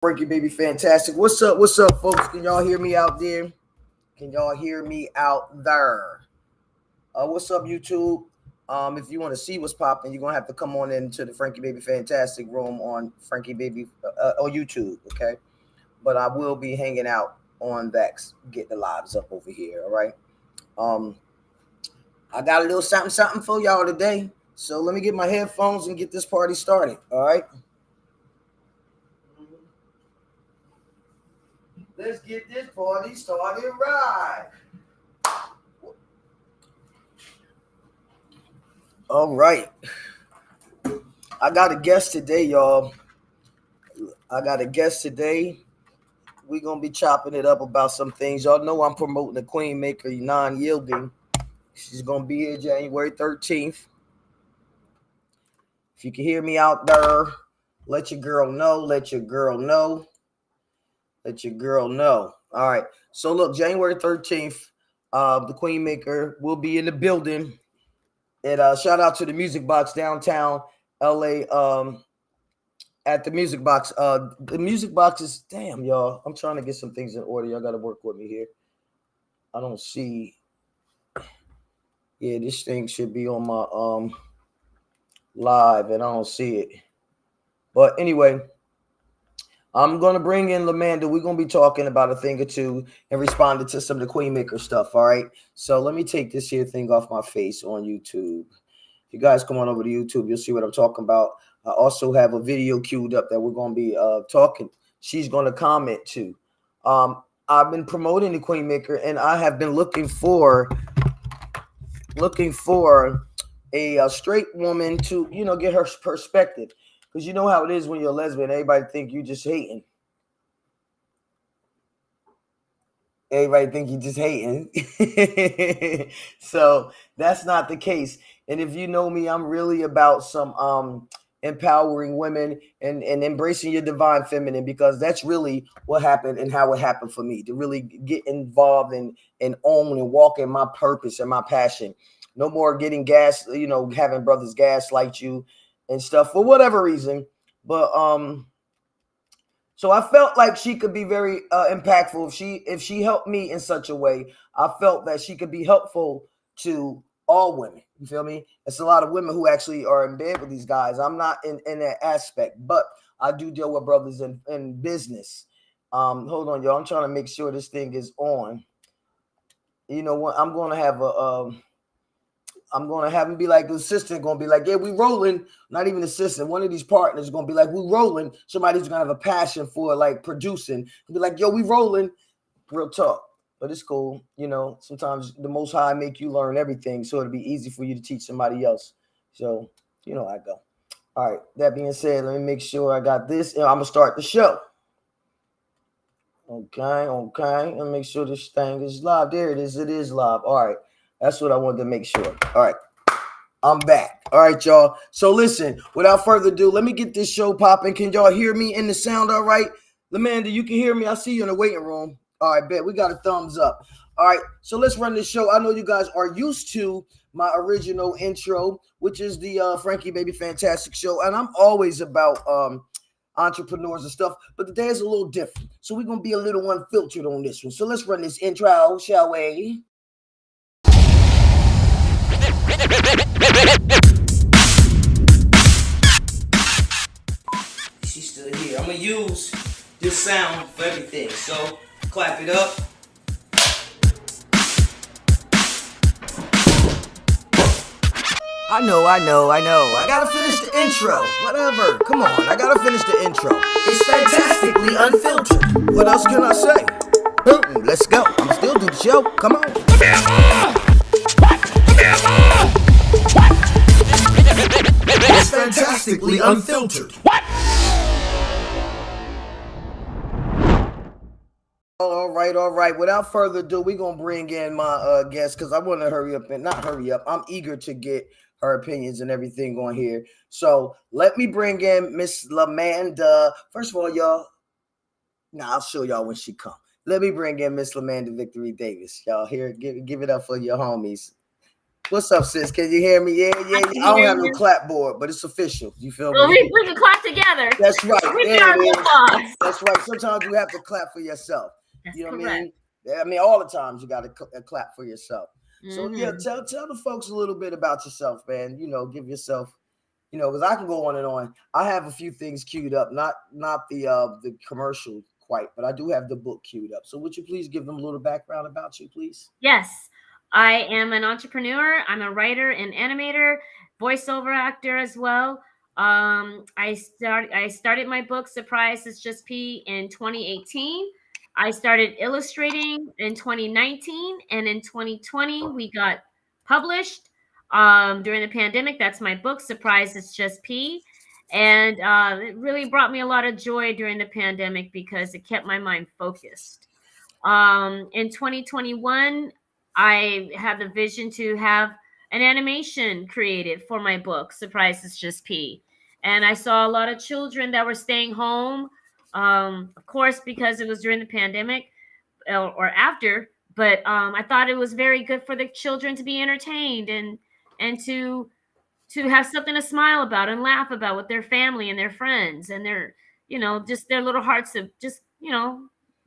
Frankie Baby Fantastic. What's up? What's up, folks? Can y'all hear me out there? Can y'all hear me out there? What's up, YouTube? If you want to see what's popping, you're gonna have to come on into the Frankie Baby Fantastic room on Frankie Baby on YouTube, okay? But I will be hanging out on Vex, get the lives up over here, all right? Um, I got a little something for y'all today. So let me get my headphones and get this party started, all right? Let's get this party started right. All right. I got a guest today, y'all. I got a guest today. We're going to be chopping it up about some things. Y'all know I'm promoting the Queen Maker non-yielding. She's going to be here January 13th. If you can hear me out there, let your girl know. Let your girl know. Let your girl know. All right. So, look, January 13th, the Queen Maker will be in the building. And shout out to the Music Box downtown LA at the Music Box. The Music Box is, damn, y'all. I'm trying to get some things in order. Y'all got to work with me here. I don't see. Yeah, this thing should be on my live, and I don't see it. But anyway, I'm going to bring in Manda. We're going to be talking about a thing or two and responding to some of the Queen Maker stuff, all right? So let me take this here thing off my face on YouTube. If you guys come on over to YouTube, you'll see what I'm talking about. I also have a video queued up that we're going to be talking. She's going to comment to. I've been promoting the Queen Maker, and I have been looking for a straight woman to, get her perspective. Because you know how it is when you're a lesbian. Everybody think you just hating. So that's not the case. And if you know me, I'm really about some empowering women and embracing your divine feminine, because that's really what happened and how it happened for me, to really get involved and own and walk in my purpose and my passion. No more getting having brothers gaslight you and stuff for whatever reason. But so I felt like she could be very impactful if she helped me in such a way. I felt that she could be helpful to all women. You feel me? It's a lot of women who actually are in bed with these guys. I'm not in that aspect, but I do deal with brothers in business. Hold on, y'all. I'm trying to make sure this thing is on. You know what? I'm going to have I'm going to have him be like, the assistant going to be like, yeah, we rolling. Not even assistant. One of these partners is going to be like, we rolling. Somebody's going to have a passion for like producing. Be like, yo, we rolling. Real talk. But it's cool. Sometimes the Most High make you learn everything, so it'll be easy for you to teach somebody else. So, how I go. All right. That being said, let me make sure I got this. I'm going to start the show. Okay. And make sure this thing is live. There it is. It is live. All right. That's what I wanted to make sure. All right. I'm back. All right, y'all. So listen, without further ado, let me get this show popping. Can y'all hear me in the sound all right? Amanda, you can hear me. I see you in the waiting room. All right, bet. We got a thumbs up. All right, so let's run this show. I know you guys are used to my original intro, which is the Frankie Baby Fantastic Show. And I'm always about entrepreneurs and stuff, but today is a little different. So we're going to be a little unfiltered on this one. So let's run this intro, shall we? She's still here. I'm gonna use this sound for everything. So clap it up. I know. I gotta finish the intro. Whatever. Come on. I gotta finish the intro. It's fantastically unfiltered. What else can I say? Let's go. I'm still doing the show. Come on. It's fantastically unfiltered. What? All right. Without further ado, we're going to bring in my guest, because I want to not hurry up. I'm eager to get her opinions and everything on here. So let me bring in Miss Manda. First of all, y'all, I'll show y'all when she comes. Let me bring in Miss Manda Victory Davis. Y'all here, give it up for your homies. What's up, sis? Can you hear me? Yeah. I can I don't hear have no you. clapboard, but it's official. You feel Well, me? we can clap together. That's right. We There got it the is. applause. That's right. Sometimes you have to clap for yourself. That's You know what I correct. mean? I mean, all the times you got to clap for yourself. So yeah, Mm-hmm. tell the folks a little bit about yourself, man. Give yourself, because I can go on and on. I have a few things queued up, not the commercial quite, but I do have the book queued up. So would you please give them a little background about you, please? Yes, I am an entrepreneur. I'm a writer and animator, voiceover actor as well. I started my book Surprise It's Just P in 2018. I started illustrating in 2019, and in 2020 we got published during the pandemic. That's my book Surprise It's Just P. And it really brought me a lot of joy during the pandemic because it kept my mind focused. In 2021, I had the vision to have an animation created for my book, Surprise It's Just P. And I saw a lot of children that were staying home, of course, because it was during the pandemic or after. But I thought it was very good for the children to be entertained and to have something to smile about and laugh about with their family and their friends and their just their little hearts of just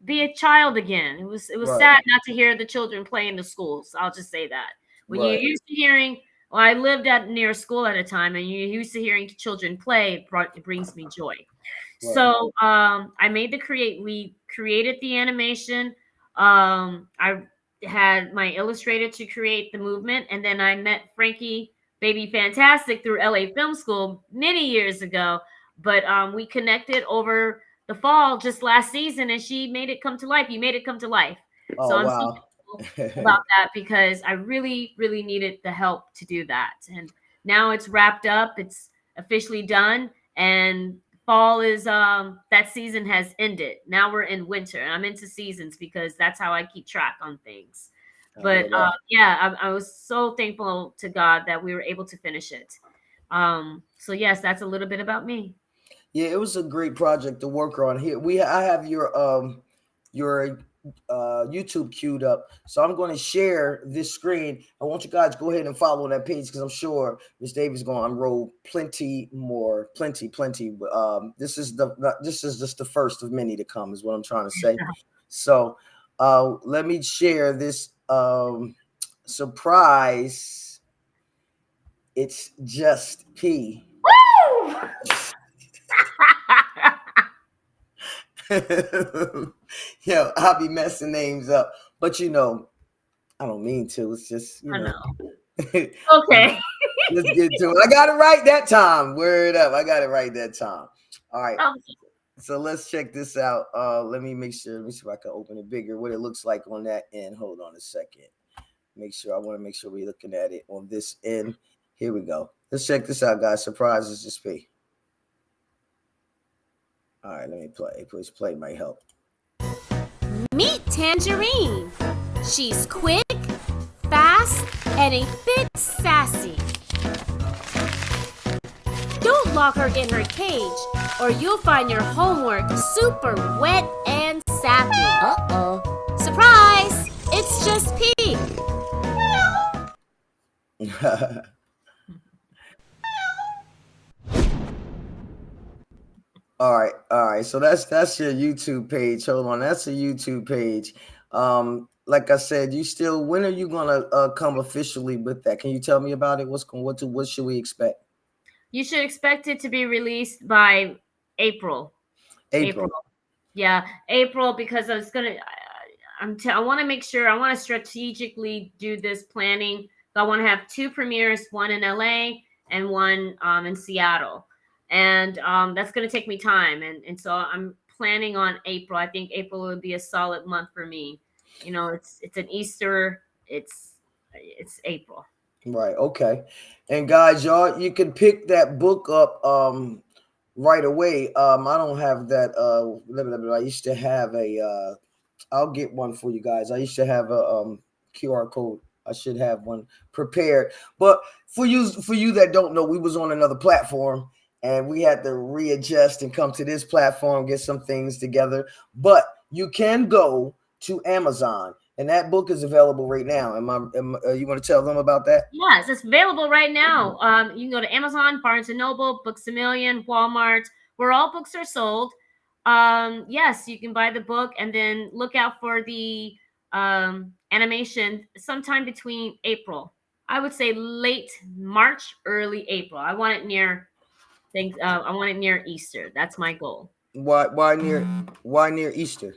be a child again. It was Right, sad not to hear the children play in the schools. I'll just say that. When you're right, used to hearing, well, I lived at near a school at a time, and you're used to hearing children play, it brings me joy. right. So I made we created the animation. I had my illustrator to create the movement, and then I met Frankie Baby Fantastic through LA Film School many years ago. But we connected over the fall just last season, and she made it come to life. You made it come to life. So Oh I'm so wow. thankful about that because I really, really needed the help to do that. And now it's wrapped up. It's officially done, and fall is that season has ended. Now we're in winter, and I'm into seasons because that's how I keep track on things. I But hear that. yeah, I was so thankful to God that we were able to finish it. So yes, that's a little bit about me. Yeah, it was a great project to work on. Here I have your YouTube queued up. So I'm going to share this screen. I want you guys to go ahead and follow that page because I'm sure Miss Davis going to unroll plenty more, plenty. This is just the first of many to come is what I'm trying to say. So let me share this surprise. It's just P. Woo! Yo, I'll be messing names up, but I don't mean to. It's just I know. let's, Okay. let's get to it. I got it right that time. Word up, I got it right that time. All right, Okay. so let's check this out. Let me make sure. Let me see if I can open it bigger. What it looks like on that end. Hold on a second. Make sure. I want to make sure we're looking at it on this end. Here we go. Let's check this out, guys. Surprises just be. All right, let me play. Please play might help. Meet Tangerine. She's quick, fast, and a bit sassy. Don't lock her in her cage, or you'll find your homework super wet and sappy. Uh-oh. Surprise! It's just P. All right. So that's your YouTube page. Hold on, that's a YouTube page. Like I said, when are you gonna come officially with that? Can you tell me about it? What should we expect? You should expect it to be released by April. April. April. Yeah, April because I was gonna. I want to make sure. I want to strategically do this planning. So I want to have two premieres, one in LA and one in Seattle, and that's gonna take me time. And so I'm planning on April. I think April would be a solid month for me. It's an Easter. It's April. Right. Okay. And guys, you can pick that book up right away. I don't have that I used to have I'll get one for you guys. I used to have a QR code. I should have one prepared. But for you that don't know, we was on another platform and we had to readjust and come to this platform, get some things together. But you can go to Amazon. And that book is available right now. You want to tell them about that? Yes, it's available right now. You can go to Amazon, Barnes and Noble, Books a Million, Walmart, where all books are sold. Yes, you can buy the book and then look out for the animation sometime between April. I would say late March, early April. I want it near things. I want it near Easter. That's my goal. Why near Easter?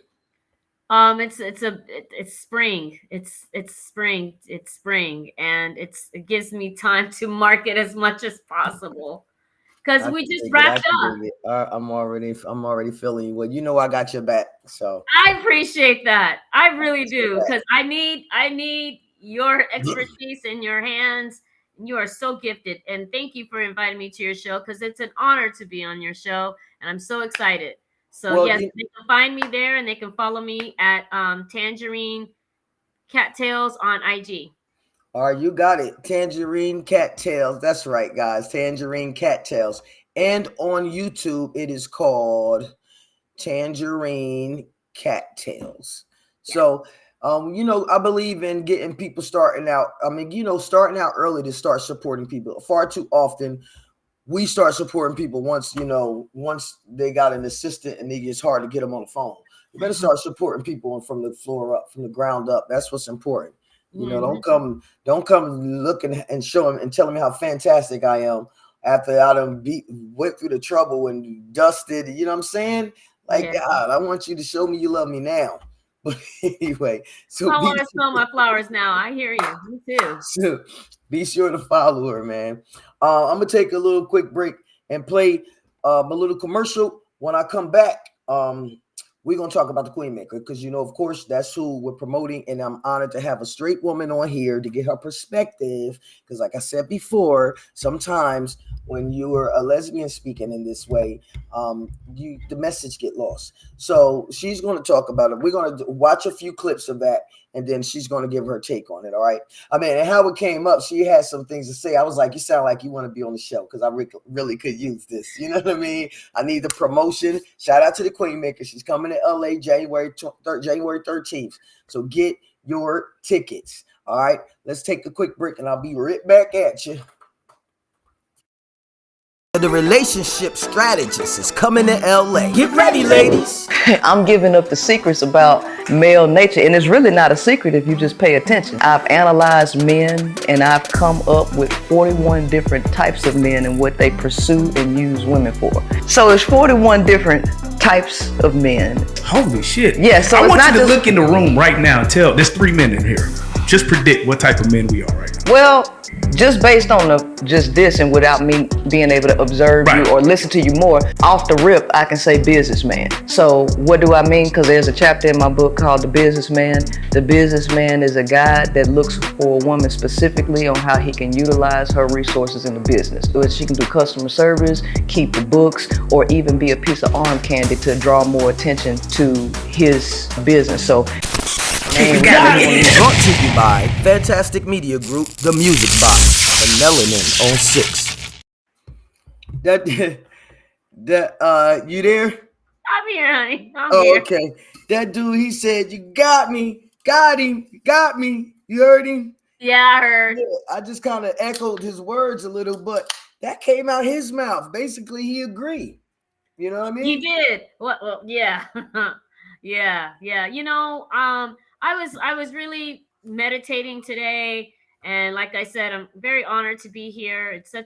It's spring. It's spring, and it gives me time to market as much as possible because I we can just dig it. I wrapped can up. dig it. I'm already feeling you. Well, you know I got your back. So I appreciate that. I really got your do because I need your back. expertise in your hands. You are so gifted, and thank you for inviting me to your show because it's an honor to be on your show, and I'm so excited. So Well, yes, they can find me there, and they can follow me at Tangerine Cattails on IG. all right, you got it. Tangerine Cattails. That's right, guys. Tangerine Cattails. And on YouTube, it is called Tangerine Cattails. Yes. So, I believe in getting people starting out. I mean, starting out early to start supporting people. Far too often, we start supporting people once they got an assistant and it's hard to get them on the phone. You better start supporting people from the floor up, from the ground up. That's what's important. Mhm. Don't come looking and showing and telling me how fantastic I am after I done went through the trouble and dusted. You know what I'm saying? Like, Yeah. God, I want you to show me you love me now. But anyway, so I want to smell my flowers now. I hear you. Me too. so be sure to follow her, man. I'm gonna take a little quick break and play a little commercial. When I come back, we're gonna talk about the Queen Maker because of course, that's who we're promoting, and I'm honored to have a straight woman on here to get her perspective. Because, like I said before, sometimes when you are a lesbian speaking in this way, the message get lost. So she's going to talk about it. We're going to watch a few clips of that, and then she's going to give her take on it. All right. I mean, and how it came up, she had some things to say. I was like, you sound like you want to be on the show because I really could use this. You know what I mean? I need the promotion. Shout out to the Queen Maker. She's coming to LA January 13th. So get your tickets. All right. Let's take a quick break, and I'll be right back at you. The relationship strategist is coming to LA. Get ready, ladies. I'm giving up the secrets about male nature, and it's really not a secret if you just pay attention. I've analyzed men, and I've come up with 41 different types of men and what they pursue and use women for. So it's 41 different types of men. Holy shit. Yeah, so I want you to look in the room right now and tell, there's 3 men in here. Just predict what type of men we are right now. Well, just based on just this and without me being able to observe you or listen to you more, off the rip, I can say businessman. So what do I mean? Because there's a chapter in my book called The Businessman. The businessman is a guy that looks for a woman specifically on how he can utilize her resources in the business. Whether she can do customer service, keep the books, or even be a piece of arm candy to draw more attention to his business. So Brought to you by Fantastic Media Group, The Music Box, and Melanin on 6. You there? I'm here, honey. I'm Oh, here. okay. That dude, he said, "You got me, got him, you got me." You heard him? Yeah, I heard. Yeah, I just kind of echoed his words a little, but that came out his mouth. Basically, he agreed. You know what I mean? You did. Well, yeah. Yeah. I was really meditating today, and like I said, I'm very honored to be here. It's a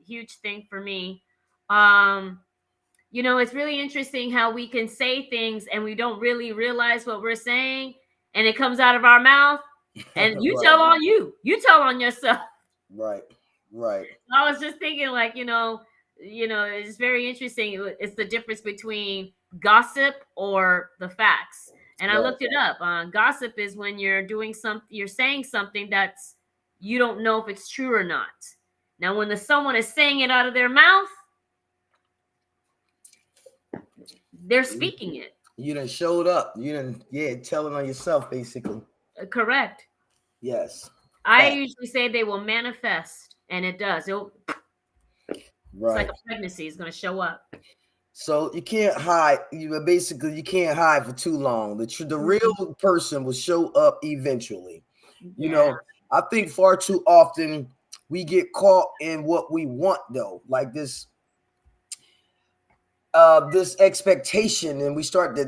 huge thing for me. It's really interesting how we can say things and we don't really realize what we're saying, and it comes out of our mouth, and you Right. tell on you. You tell on yourself. Right. I was just thinking, like, it's very interesting. It's the difference between gossip or the facts. And I Right. looked it up. Gossip is when you're saying something that's you don't know if it's true or not. Now, when someone is saying it out of their mouth, they're speaking it. You done showed up. You done, telling on yourself, basically. Correct. Yes. I Fact. usually say they will manifest, and it does. It's Right. like a pregnancy is going to show up. So you can't hide. You can't hide for too long. The real person will show up eventually. You Yeah. know, I think far too often we get caught in what we want though, like this expectation, and we start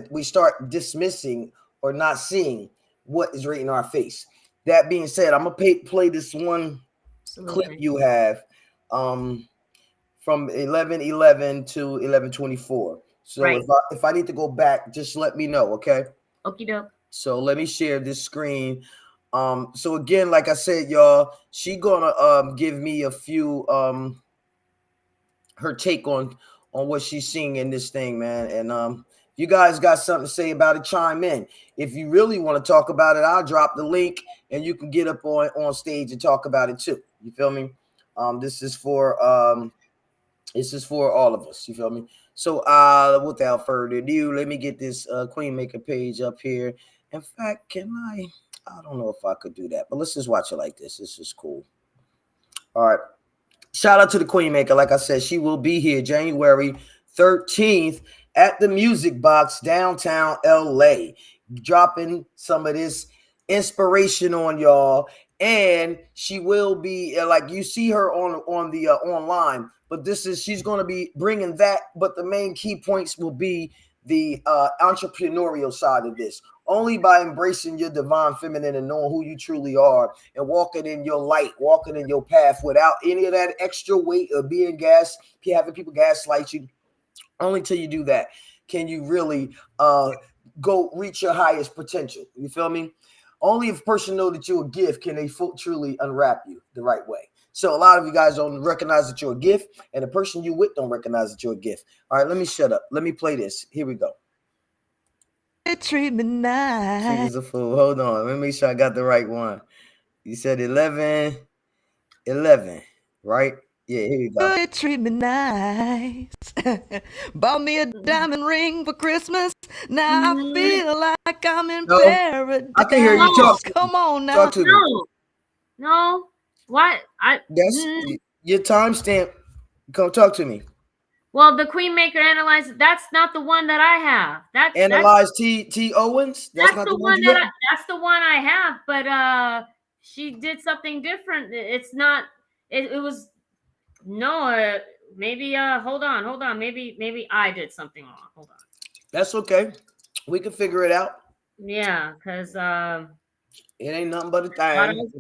dismissing or not seeing what is right in our face. That being said, I'm gonna play this one clip Absolutely. you have from 11:11 to 11:24. So Right. if I need to go back, just let me know, okay? Okie doke. So let me share this screen. So again, like I said, y'all, she gonna give me a few her take on what she's seeing in this thing, man. And you guys got something to say about it, chime in. If you really want to talk about it, I'll drop the link and you can get up on stage and talk about it too. You feel me? This is for all of us. You feel me? So without further ado, let me get this Queen Maker page up here. In fact, can I don't know if I could do that, but let's just watch it like this. This is cool. All right. Shout out to the Queen Maker. Like I said, she will be here January 13th at the Music Box downtown LA, dropping some of this inspiration on y'all. And she will be like you see her on the online, but she's going to be bringing that. But the main key points will be the entrepreneurial side of this. Only by embracing your divine feminine and knowing who you truly are and walking in your light, walking in your path without any of that extra weight of being having people gaslight you. Only till you do that can you really go reach your highest potential. You feel me? Only if a person know that you're a gift can they truly unwrap you the right way. So a lot of you guys don't recognize that you're a gift, and the person you with don't recognize that you're a gift. All right, let me shut up. Let me play this. Here we go. Treat me nice. She was a fool. Hold on. Let me make sure I got the right one. You said 11, right? Yeah, here you go. Treat me nice. Bought me a diamond ring for Christmas. Now I feel like I'm in paradise. I can hear you talk. Come on now. Talk to me. No. What? That's your timestamp. Come talk to me. Well, the Queen Maker analyzed. That's not the one that I have. Analyze T. Owens. That's not the one that's the one I have. But she did something different. It's not. It was no. Maybe. Hold on. Maybe I did something wrong. Hold on. That's okay. We can figure it out. Yeah, because it ain't nothing but a thing.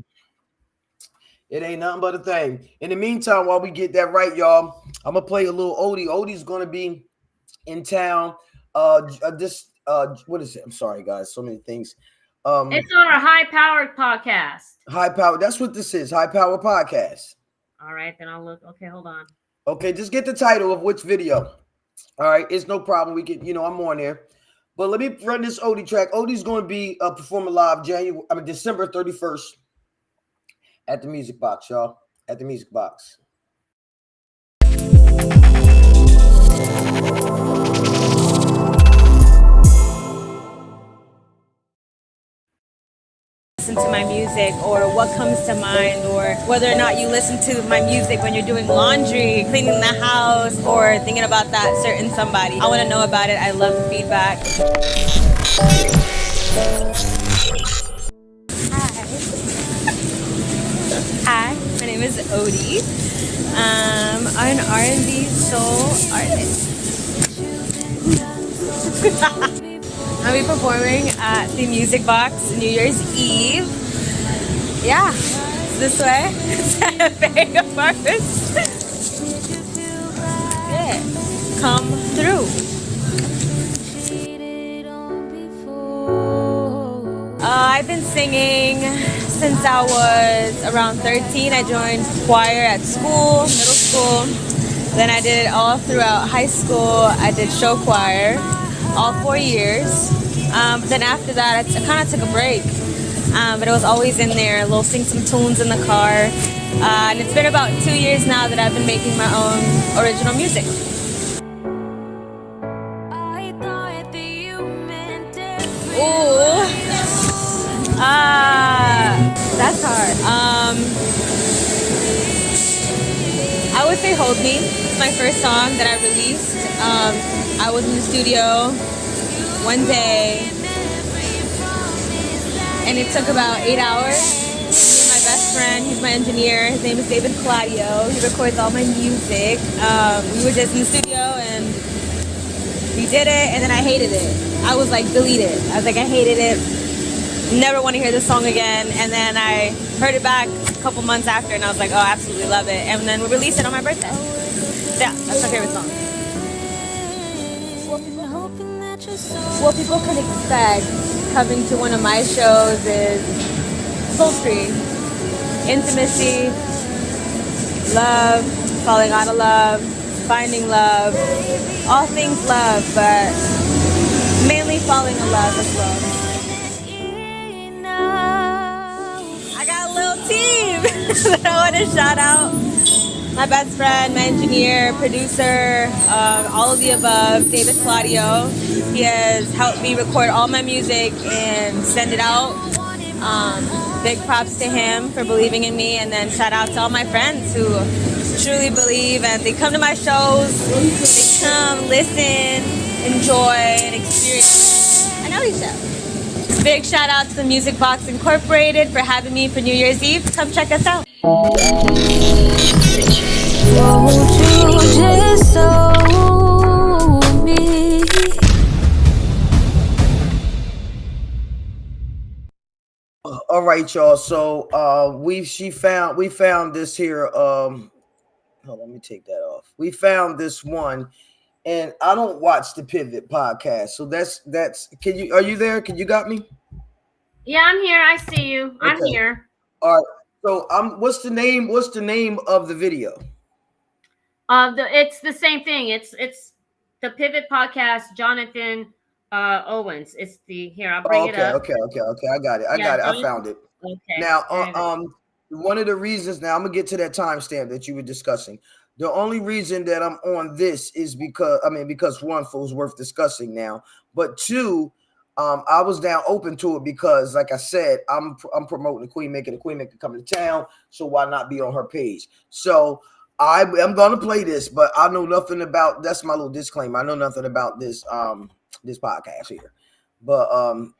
It ain't nothing but a thing. In the meantime, while we get that right, y'all, I'm gonna play a little Odie. Odie's gonna be in town. What is it? I'm sorry, guys. So many things. It's on our High Powered podcast. High Power. That's what this is. High Power Podcast. All right, then I'll look. Okay, hold on. Okay, just get the title of which video. All right, it's no problem. We can, I'm on there. But let me run this Odie track. Odie's going to be performing live December 31st at the Music Box, y'all. At the Music Box. Listen to my music, or what comes to mind, or whether or not you listen to my music when you're doing laundry, cleaning the house, or thinking about that certain somebody. I want to know about it. I love the feedback. Hi, my name is Odie. I'm an R&B soul artist. I'll be performing at the Music Box New Year's Eve. Yeah, this way. It's very apartment. Yeah, come through. I've been singing since I was around 13. I joined choir at school, middle school. Then I did it all throughout high school. I did show choir all 4 years. But then after that, I kind of took a break. But it was always in there. A little sing some tunes in the car. And it's been about 2 years now that I've been making my own original music. Ooh. That's hard. I would say Hold Me. It's my first song that I released. I was in the studio one day, and it took about 8 hours. Me and my best friend, he's my engineer, his name is David Claudio. He records all my music. We were just in the studio and we did it, and then I hated it. I was like, delete it. I was like, I hated it. Never want to hear this song again. And then I heard it back a couple months after, and I was like, oh, I absolutely love it. And then we released it on my birthday. Yeah, that's my favorite song. What people can expect coming to one of my shows is sultry, intimacy, love, falling out of love, finding love, all things love, but mainly falling in love as well. I got a little team that I want to shout out. My best friend, my engineer, producer, all of the above, David Claudio. He has helped me record all my music and send it out. Big props to him for believing in me, and then shout out to all my friends who truly believe, and they come to my shows, they come, listen, enjoy, and experience an Ellie show. Big shout out to the Music Box Incorporated for having me for New Year's Eve. Come check us out. Won't you disown me? All right, y'all. So we found this here. Hold on, let me take that off. We found this one, and I don't watch the Pivot podcast. So that's are you there? Can you got me? Yeah, I'm here. I see you. I'm Okay. here. All right. So what's the name of the video? It's the same thing. It's the Pivot Podcast, Jonathan Owens. It's the here. I'll bring it up. Okay. I got it. I found it. Okay. Now, one of the reasons. Now I'm gonna get to that timestamp that you were discussing. The only reason that I'm on this is because one, it was worth discussing now, but two, I was down open to it because, like I said, I'm promoting the Queen Maker. The Queen Maker coming to town, so why not be on her page? So I'm gonna play this, but I know nothing about. That's my little disclaimer. I know nothing about this this podcast here, but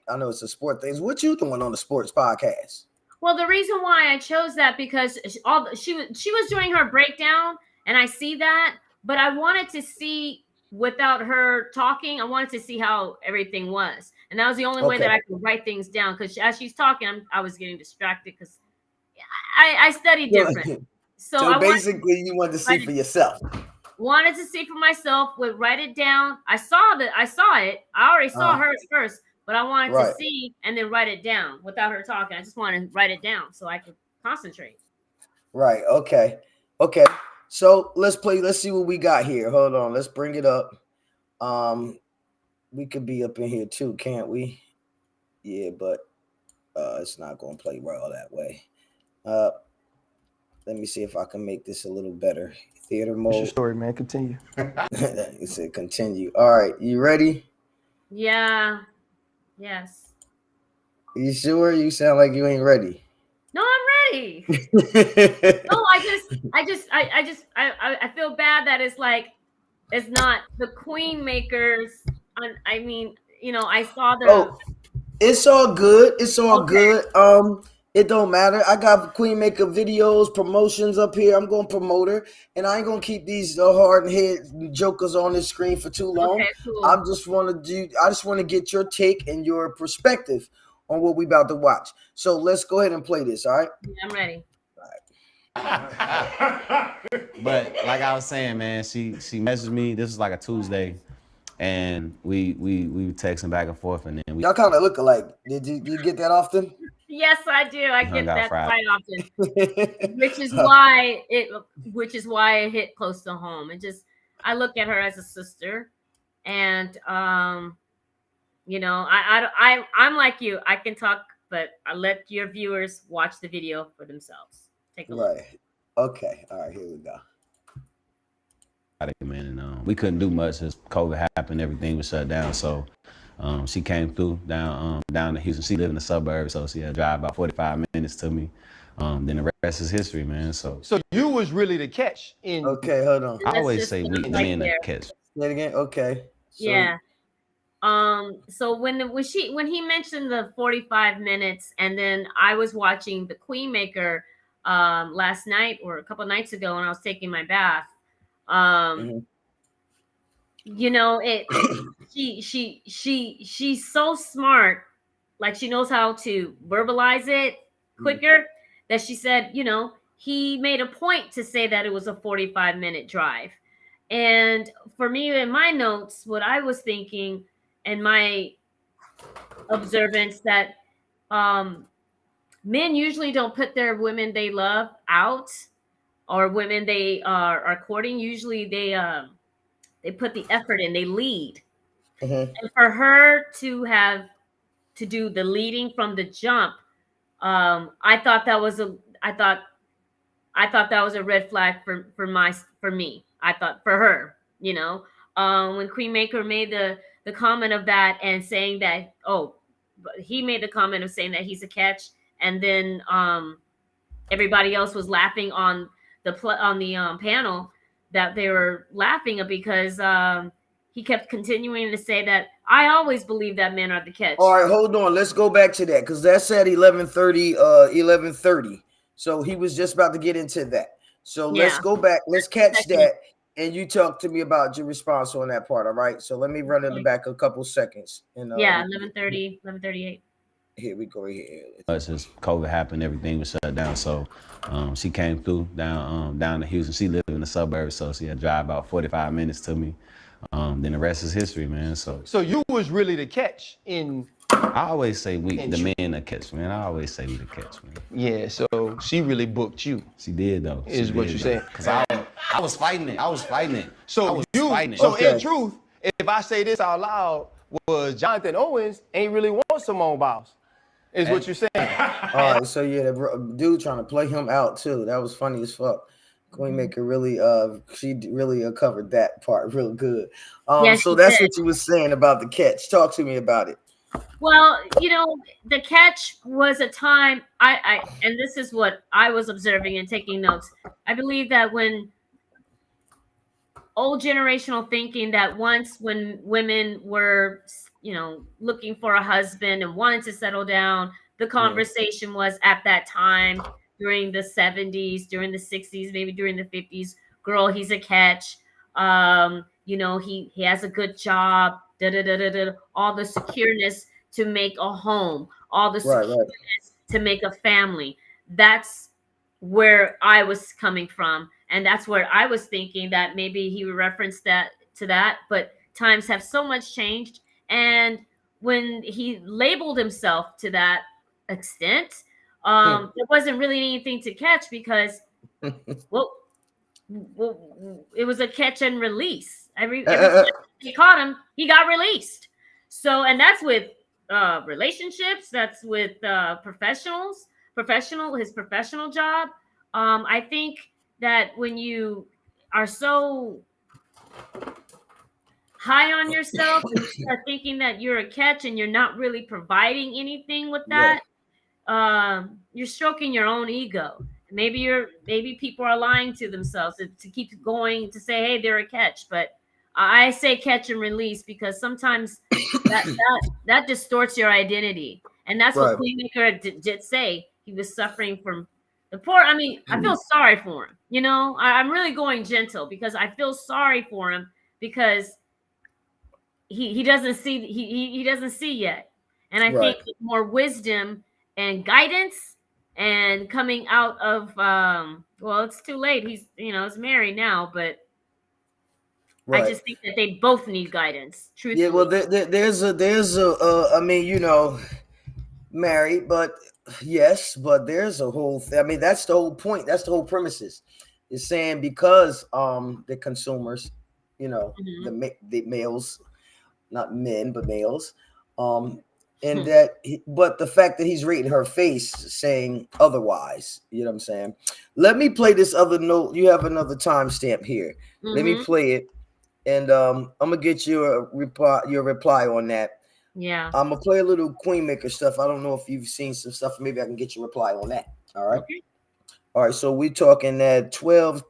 I know it's a sport thing. What you doing on the sports podcast? Well, the reason why I chose that because she was doing her breakdown, and I see that, but I wanted to see without her talking. I wanted to see how everything was, and that was the only way that I could write things down. Because as she's talking, I was getting distracted because I study different. So basically, you wanted to see for yourself. Wanted to see for myself. Would write it down. I saw it. I already saw hers first, but I wanted to see and then write it down without her talking. I just wanted to write it down so I could concentrate. Right. Okay. So let's play. Let's see what we got here. Hold on. Let's bring it up. We could be up in here too, can't we? Yeah, but it's not going to play well that way. Let me see if I can make this a little better. Theater mode. What's your story, man? Continue. It said continue. All right, you ready? Yeah. Yes. You sure? You sound like you ain't ready. No, I'm ready. No, I feel bad that it's not the Queen Makers. I mean, I saw the. Oh, it's all good. It's all good. It don't matter. I got Queen Maker videos, promotions up here. I'm going to promote her, and I ain't going to keep these hard head jokers on the screen for too long. Okay, cool. I just want to get your take and your perspective on what we about to watch. So let's go ahead and play this. All right. Yeah, I'm ready. But like I was saying, man, she messaged me. This was like a Tuesday, and we texting back and forth, and then y'all kind of look alike. Did you get that often? Yes, I do. I get that Friday. quite often, which is why it hit close to home. I look at her as a sister, and I'm like you. I can talk, but I let your viewers watch the video for themselves. Take a look. Right. Okay. All right. Here we go. Man, and we couldn't do much as COVID happened. Everything was shut down, so. She came through down to Houston. She lived in the suburbs, so she had to drive about 45 minutes to me. then the rest is history, man. So you was really the catch in. Okay, hold on. I Let's always just say leave we, it the right men there. that catch. Say it again. Okay. So, Yeah. So when he mentioned the 45 minutes, and then I was watching the Queen Maker last night or a couple nights ago when I was taking my bath. mhm. You know, she's so smart, like she knows how to verbalize it quicker, that she said, you know, he made a point to say that it was a 45-minute drive. And for me, in my notes, what I was thinking and my observance, that um men usually don't put their women they love out, or women they are courting. Usually they put the effort in, they lead. Mhm. And for her to have to do the leading from the jump, I thought that was a I thought that was a red flag for me. I thought for her, you know, when Queen Maker made the comment of that and saying that, oh, but he made the comment of saying that he's a catch, and then everybody else was laughing on the panel, that they were laughing because he kept continuing to say that I always believe that men are the catch. All right, hold on. Let's go back to that because that's at 11:30. 11:30. So he was just about to get into that. So let's Yeah. go back. Let's catch Second. that, and you talk to me about your response on that part. All right. So let me run in the Okay. back a couple seconds. And Yeah, 11:30, 11:38. here we go. Here. Since COVID happened, everything was shut down. So she came through down to Houston. She lived in the suburbs, so she had to drive about 45 minutes to me. Then the rest is history, man. So you was really the catch in. I always say we, the men that catch, man. I always say we the catch, man. Yeah, so she really booked you. She did though. Is what you saying? Cause I was fighting it. I was fighting it. So in truth, if I say this out loud, was Jonathan Owens ain't really want Simone Biles. Is what you're saying? All right, so yeah, the dude trying to play him out too. That was funny as fuck. Queen Maker really, she really covered that part real good. Yeah, so she that's did. what you were saying about the catch. Talk to me about it. Well, you know, the catch was a time and this is what I was observing and taking notes. I believe that when old generational thinking, that once when women were, you know, looking for a husband and wanted to settle down, the conversation was at that time during the 70s, during the 60s, maybe during the 50s, girl, he's a catch. You know, he has a good job, all the secureness to make a home, all the secureness to make a family. That's where I was coming from. And that's where I was thinking that maybe he would reference that to that, but times have so much changed. And when he labeled himself to that extent, there wasn't really anything to catch because, well, it was a catch and release. Every time he caught him, he got released. So, and that's with relationships. That's with his professional job. I think that when you are so high on yourself and you start thinking that you're a catch and you're not really providing anything with that, you're stroking your own ego. Maybe people are lying to themselves to keep going to say, hey, they're a catch. But I say catch and release because sometimes that distorts your identity. And that's what Queen Maker did say. He was suffering from the poor. I mean, I feel sorry for him. You know, I'm really going gentle because I feel sorry for him because he doesn't see he doesn't see yet. And I think with more wisdom and guidance and coming out of well, it's too late. He's he's married now, but I just think that they both need guidance. Truthfully. Yeah, well, there's a I mean, you know, married, but yes, but there's a whole I mean, that's the whole point. That's the whole premises. It's saying because the consumers, you know, the males, not men, but males, and but the fact that he's reading her face saying otherwise, you know what I'm saying? Let me play this other note. You have another timestamp here. Let me play it, and I'm gonna get your reply on that. Yeah, I'm gonna play a little Queen Maker stuff. I don't know if you've seen some stuff. Maybe I can get your reply on that. All right. Okay. All right. So we're talking at 12,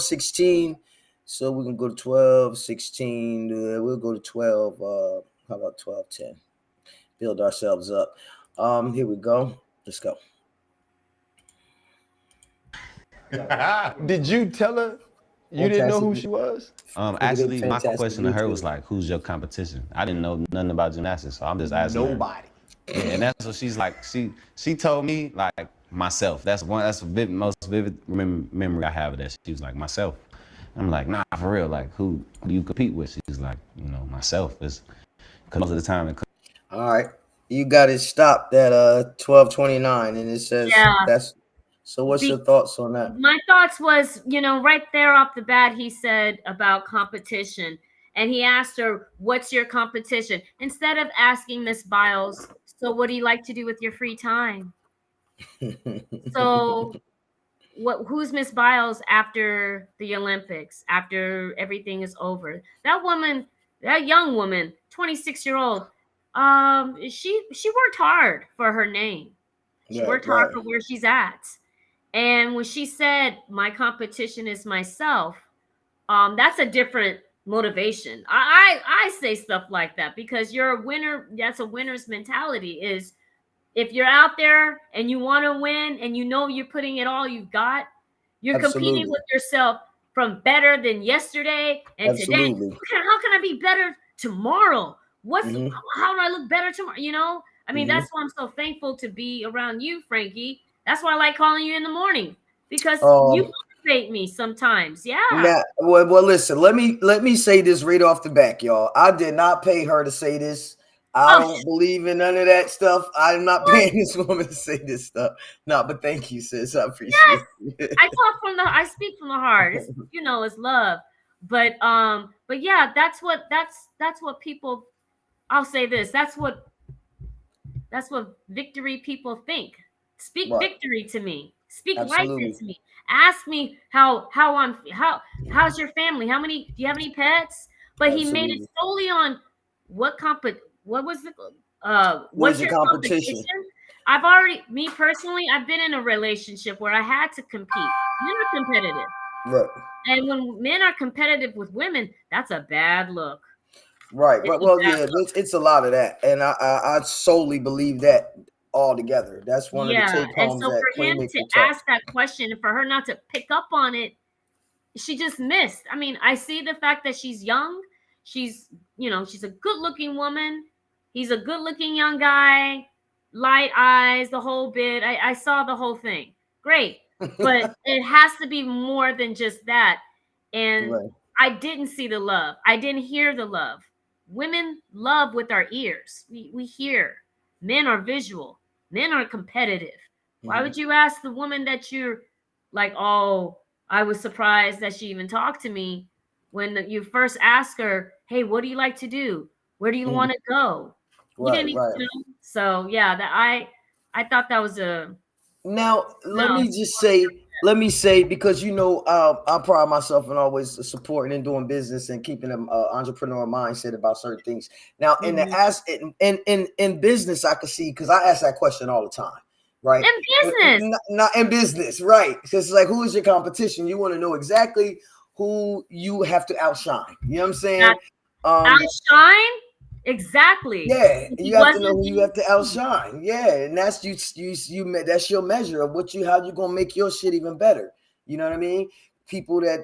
16. So we can go to 12, 16. We'll go to 12. How about 12, 10? Build ourselves up. Here we go. Let's go. Did you tell her you didn't know who she was? Actually, my question to Fantastically her was too. like, "Who's your competition?" I didn't know nothing about gymnastics, so I'm just asking her. Nobody. Yeah, and that's what she's like. She told me like myself. That's the most vivid memory I have of that. She was like myself. I'm like, nah, for real. Like, who do you compete with? She's like, myself. Is because most of the time All right. You got it stopped at 12:29, and it says Yeah. that's. So what's your Be- thoughts on that? my thoughts was, right there off the bat, he said about competition. And he asked her, what's your competition? Instead of asking Miss Biles, so what do you like to do with your free time? So who's Miss Biles after the Olympics, after everything is over? That woman, that young woman, 26-year-old, she worked hard for her name. She Right, worked hard right. for where she's at. And when she said, my competition is myself, that's a different motivation. I say stuff like that because you're a winner. That's a winner's mentality. Is if you're out there and you want to win and you're putting it all you've got, you're competing Absolutely. with yourself from better than yesterday and today. Absolutely. How can I be better tomorrow? Hmm. How do I look better tomorrow? I mean, Hmm. that's why I'm so thankful to be around you, Frankie. That's why I like calling you in the morning because you Um. motivate me sometimes. Yeah. Now, well, listen. Let me say this right off the back, y'all. I did not pay her to say this. I Oh, don't believe in none of that stuff. I'm not what? paying this woman to say this stuff. No, but thank you, sis. I Yes. appreciate it. I speak from the heart. It's love. But yeah, that's what people, I'll say this. That's what victory people think. Speak Right. victory to me. Speak life Absolutely. into me. Ask me how's your family? Do you have any pets? But he made it Absolutely. solely on what was the What is what's your your competition? competition? Me personally, I've been in a relationship where I had to compete. Men are competitive. Right. And when men are competitive with women, that's a bad look. Right. It's Right. a Well, bad yeah, look. it's a lot of that, and I solely believe that altogether. That's one of the Yeah. take And homes so that for Queen him Make to will talk. ask that question and for her not to pick up on it, she just missed. I mean, I see the fact that she's young. She's a good looking woman. He's a good looking young guy, light eyes, the whole bit. I saw the whole thing. Great. But it has to be more than just that. And Right. I didn't see the love. I didn't hear the love. Women love with our ears. We hear. Men are visual. Men are competitive. Why Hmm. would you ask the woman that you're like, oh, I was surprised that she even talked to me when you first asked her, "Hey, what do you like to do? Where do you Hmm. want to go?" You Right. didn't, Right. So yeah, that I thought that was a Now, let no. me just say, because I pride myself in always supporting and doing business and keeping an entrepreneur mindset about certain things. Now, in the Mhm. as in business, I can see because I ask that question all the time, right? In business, Not in business, right? Because it's like, who is your competition? You want to know exactly who you have to outshine. You know what I'm saying? that Um, outshine exactly. yeah, If he you have to know wasn't who you being have to outshine. Yeah, and that's that's your measure of how you gonna make your shit even better. You know what I mean? People that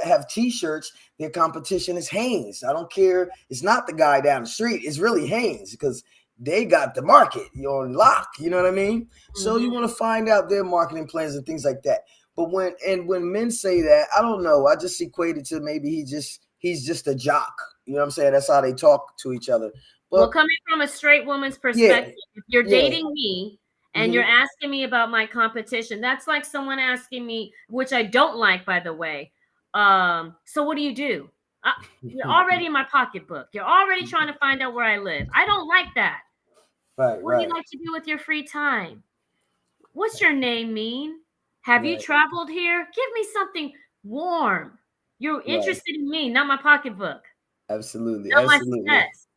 have T-shirts, their competition is Hanes. I don't care. It's not the guy down the street. It's really Hanes because they got the market on lock. You know what I mean? So you Mhm. want to find out their marketing plans and things like that. But when men say that, I don't know. I just equate it to maybe he's just a jock. You know what I'm saying? That's how they talk to each other. Well, But coming from a straight woman's yeah, perspective, if you're yeah. dating me and you're Hmm. asking me about my competition, that's like someone asking me, which I don't like, by the way. So what do you do? Uh, you're already in my pocketbook. You're already trying to find out where I live. I don't like that. Right, What do you right, like to do with your free time? What's your name mean? Have you right, traveled here? Give me something warm. You're right. interested in me, not my pocketbook, Absolutely, not my absolutely, success.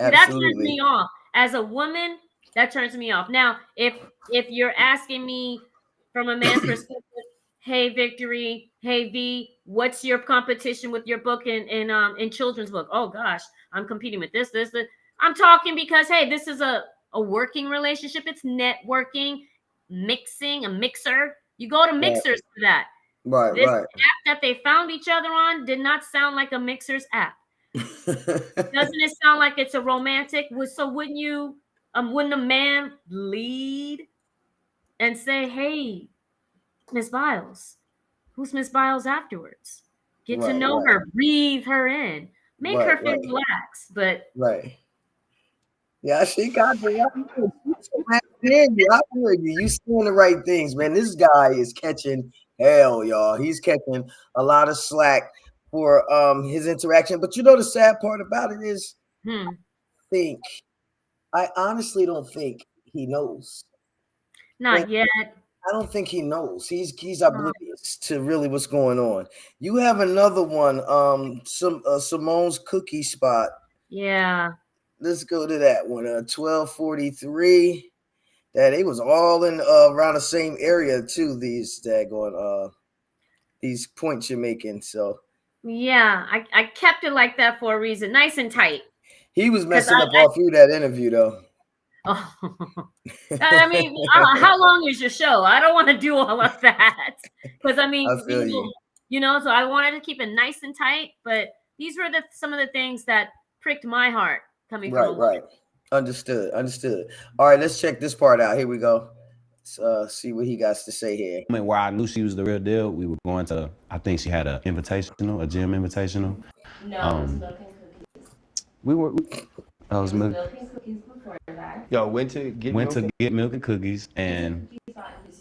See, that turns me absolutely. off. As a woman, That turns me off. Now, if you're asking me from a man's perspective, hey Victory, hey V, what's your competition with your book in children's book? Oh gosh, I'm competing with this. I'm talking because hey, this is a working relationship. It's networking, mixing, a mixer. You go to mixers for that. Right, This right. app that they found each other on did not sound like a mixer's app. Doesn't it sound like it's a romantic? So wouldn't a man lead and say, "Hey, Miss Biles, who's Miss Biles?" Afterwards, get to Right, know right, her, breathe her in, make her right, feel right, relaxed. But right. Yeah, she got you. I hear you. I hear you. You saying the right things, man. This guy is catching hell, y'all. He's catching a lot of slack for his interaction. But you know the sad part about it is, think I honestly don't think he knows. not yet. I don't think he knows. He's oblivious to really what's going on. You have another one, Simone's cookie spot. Yeah. Let's go to that one. 1243. That it was all in around the same area too. These daggone these points you're making. So Yeah, I kept it like that for a reason, nice and tight. he was messing up all through that interview, though. Oh, I mean, how long is your show? I don't want to do all of that because I mean, I feel you. So I wanted to keep it nice and tight. But these were some of the things that pricked my heart coming from a woman. Right. Understood. All right, let's check this part out. Here we go. Let's see what he got to say here. Where I knew she was the real deal, we were going to. I think she had a gym invitational. No, it was milk and cookies. We were. I was milk and cookies before that. Yo, went to get milk and cookies and the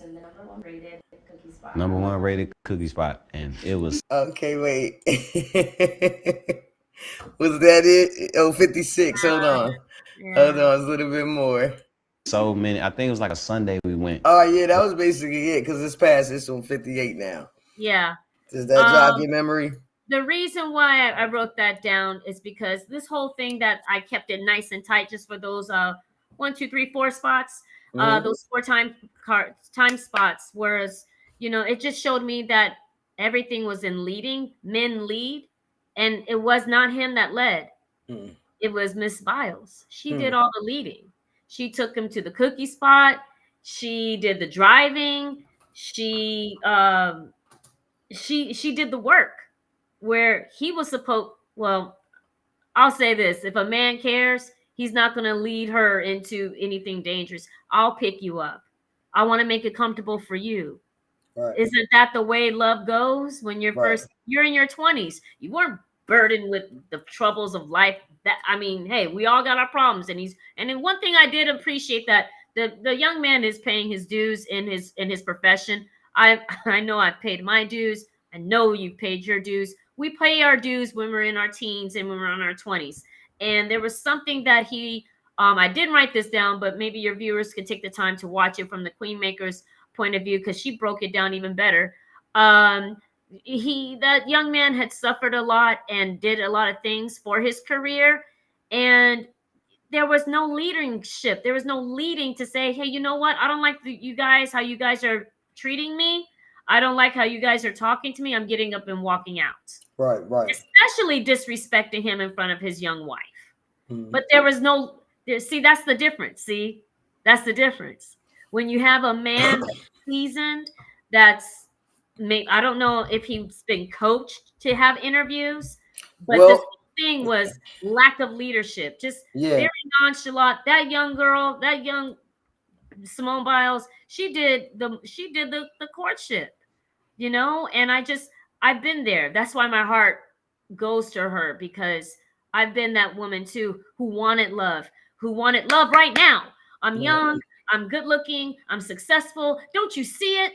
number one rated cookie spot. Number one rated cookie spot, and it was. Okay, wait. Was that it? Oh, 56. Hold on. Hold on. It's a little bit more. So many. I think it was like a Sunday we went. Oh yeah, that was basically it because it's past. It's on 58 now. Yeah. Does that jog your memory? The reason why I wrote that down is because this whole thing that I kept it nice and tight just for those 1, 2, 3, 4 spots, those 4 time spots, whereas it just showed me that everything was in leading, men lead, and it was not him that led. It was Miss Biles. She did all the leading. She took him to the cookie spot. She did the driving. She did the work where he was supposed. Well, I'll say this: if a man cares, he's not going to lead her into anything dangerous. I'll pick you up. I want to make it comfortable for you. Right. Isn't that the way love goes? When you're in your 20s, you weren't burdened with the troubles of life. Hey, we all got our problems, and then one thing I did appreciate that the young man is paying his dues in his profession. I know I've paid my dues. I know you've paid your dues. We pay our dues when we're in our teens and when we're in our 20s. And there was something that he, I didn't write this down, but maybe your viewers could take the time to watch it from the Queen Maker's point of view because she broke it down even better. That young man had suffered a lot and did a lot of things for his career, and there was no leadership. There was no leading to say, hey, you know what? I don't like how you guys are treating me. I don't like how you guys are talking to me. I'm getting up and walking out. Right. Especially disrespecting him in front of his young wife. But there was that's the difference. That's the difference. When you have a man seasoned I don't know if he's been coached to have interviews, but the thing was lack of leadership. Just very nonchalant. That young girl, that young Simone Biles, she did the courtship, and I've been there. That's why my heart goes to her, because I've been that woman too who wanted love right now. I'm young, I'm good looking, I'm successful. Don't you see it?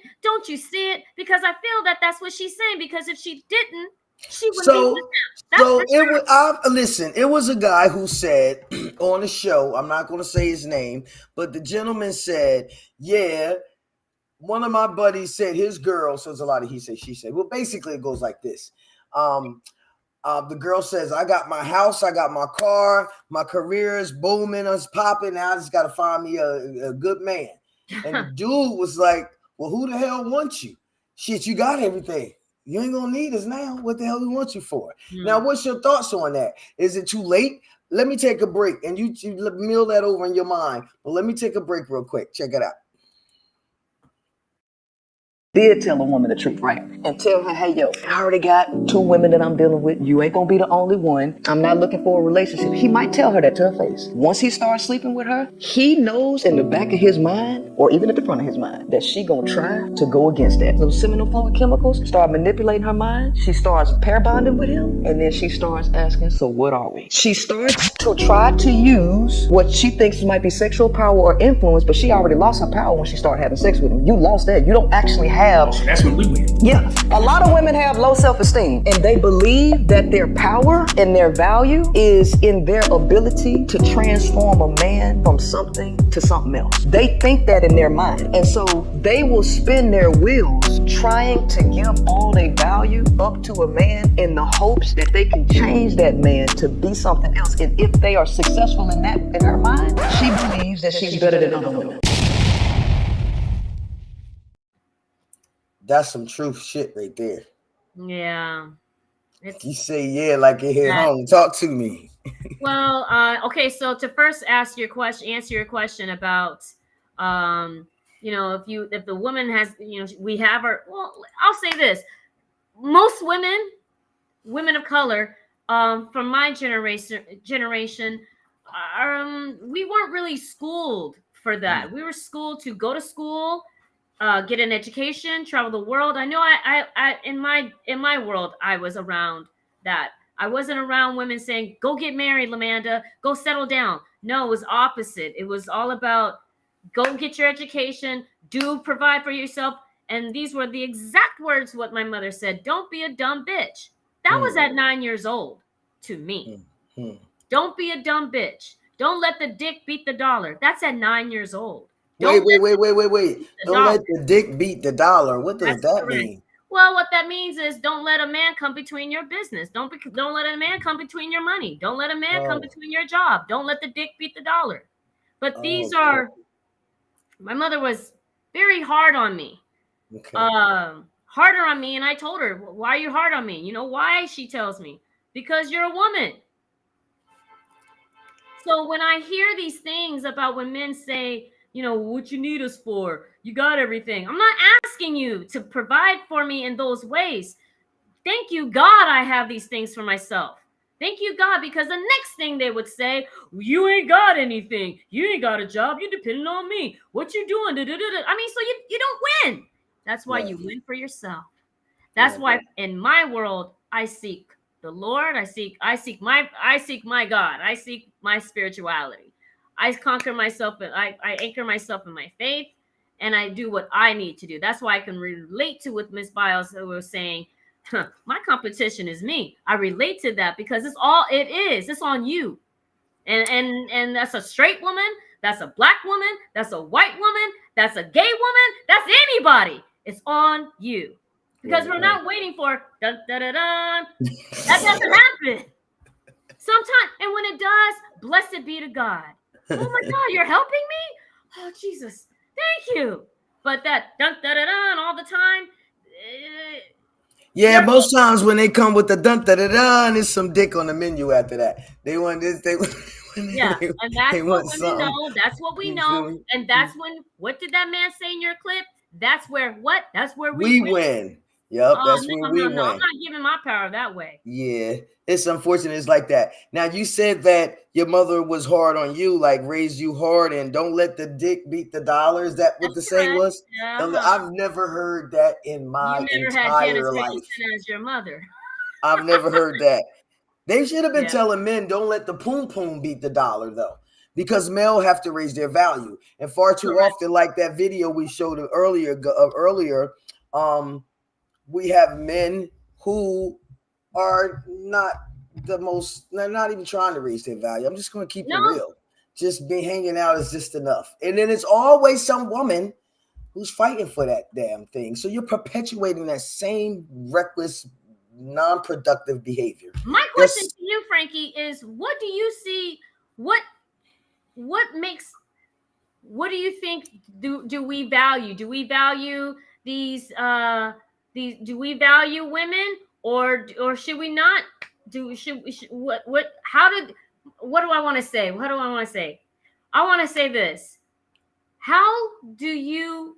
Because I feel that that's what she's saying, because if she didn't, she wouldn't be with him. Listen, it was a guy who said on the show, I'm not going to say his name, but the gentleman said, one of my buddies said his girl, so it's a lot of he said, she said. Well, basically it goes like this. The girl says, I got my house, I got my car, my career is booming, it's popping. Now I just got to find me a good man. And the dude was like, well, who the hell wants you? Shit, you got everything. You ain't going to need us now. What the hell we want you for? Now, what's your thoughts on that? Is it too late? Let me take a break, and you mill that over in your mind. But let me take a break real quick. Check it out. Did tell a woman the truth, right? And tell her, hey, yo, I already got 2 women that I'm dealing with. You ain't gonna be the only one. I'm not looking for a relationship. He might tell her that to her face. Once he starts sleeping with her, he knows in the back of his mind, or even at the front of his mind, that she gonna try to go against that. Those seminal fluid chemicals start manipulating her mind. She starts pair bonding with him, and then she starts asking, so what are we? She starts to try to use what she thinks might be sexual power or influence, but she already lost her power when she started having sex with him. You lost that. You don't actually have. So that's when we win. Yeah. A lot of women have low self-esteem, and they believe that their power and their value is in their ability to transform a man from something to something else. They think that in their mind. And so they will spin their wheels trying to give all their value up to a man in the hopes that they can change that man to be something else. And if they are successful in that, in her mind, she believes that she's better than other women. That's some truth shit right there. Yeah. You say yeah like it hit home. Talk to me. Well, okay, so to first answer your question about if the woman has, we have her, well, I'll say this. Most women of color, from my generation, we weren't really schooled for that. We were schooled to go to school, get an education, travel the world. I know I in my world, I was around that. I wasn't around women saying, go get married, Lamanda, go settle down. No, it was opposite. It was all about go get your education, provide for yourself. And these were the exact words what my mother said. Don't be a dumb bitch. That was at 9 years old to me. Don't be a dumb bitch. Don't let the dick beat the dollar. That's at 9 years old. Wait. Don't let the dick beat the dollar. What does that mean? Well, what that means is don't let a man come between your business. Don't let a man come between your money. Don't let a man come between your job. Don't let the dick beat the dollar. But these are, my mother was very hard on me. Harder on me. And I told her, why are you hard on me? You know why? She tells me, because you're a woman. So when I hear these things about when men say, what you need us for, you got everything. I'm not asking you to provide for me in those ways. Thank you, God, I have these things for myself. Thank you, God, because the next thing they would say, you ain't got anything. You ain't got a job. You depending on me. What you doing? I mean, so you don't win. That's why you win for yourself. That's why in my world, I seek the Lord. I seek my God. I seek my spirituality. I conquer myself, and I anchor myself in my faith, and I do what I need to do. That's why I can relate to what Miss Biles was saying. My competition is me. I relate to that because it's on you. And that's a straight woman, that's a black woman, that's a white woman, that's a gay woman, that's anybody. It's on you. Because we're not waiting for dun, dun, dun, dun. That doesn't happen. Sometimes, and when it does, blessed be to God. Oh my God, you're helping me? Oh Jesus, thank you. But that dun, dun, dun, dun, all the time. Yeah, most times when they come with the dun da da da, there's some dick on the menu after that. They want this, and that's what women know. That's what we know, and that's when. What did that man say in your clip? That's where what? That's where we win. Yep, that's where we win. I'm not giving my power that way. Yeah, it's unfortunate. It's like that. Now, you said that your mother was hard on you, like raised you hard, and don't let the dick beat the dollar. Is that what the saying was? I've never heard that in my entire life. As your mother. I've never heard that. They should have been telling men, don't let the poom poom beat the dollar, though, because male have to raise their value. And far too often, like that video we showed earlier, we have men who are not the most, they're not even trying to raise their value. I'm just going to keep it real. Just be hanging out is just enough. And then it's always some woman who's fighting for that damn thing. So you're perpetuating that same reckless non-productive behavior. My question to you, Frankie, is what do you see? What makes? What do you think? Do we value? Do we value these? Do we value women, or should we not? Should what? How did? What do I want to say? What do I want to say? I want to say this. How do you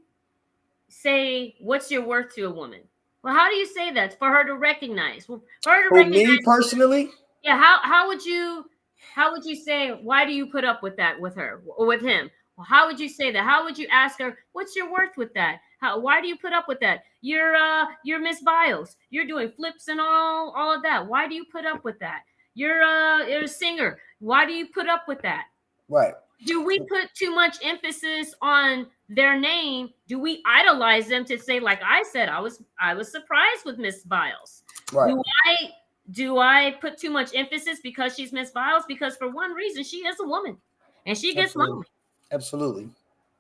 say what's your worth to a woman? Well, how do you say that for her to recognize? Well, for her to For recognize. me personally, yeah. How would you say why do you put up with that with her or with him? Well, how would you say that? How would you ask her what's your worth with that? Why do you put up with that? You're Miss Biles. You're doing flips and all of that. Why do you put up with that? You're a singer. Why do you put up with that? right? Do we put too much emphasis on their name? Do we idolize them to say, like I said, I was surprised with Miss Biles? Right. Do I put too much emphasis because she's Miss Biles? Because for one reason, she is a woman, and she gets lonely. Absolutely.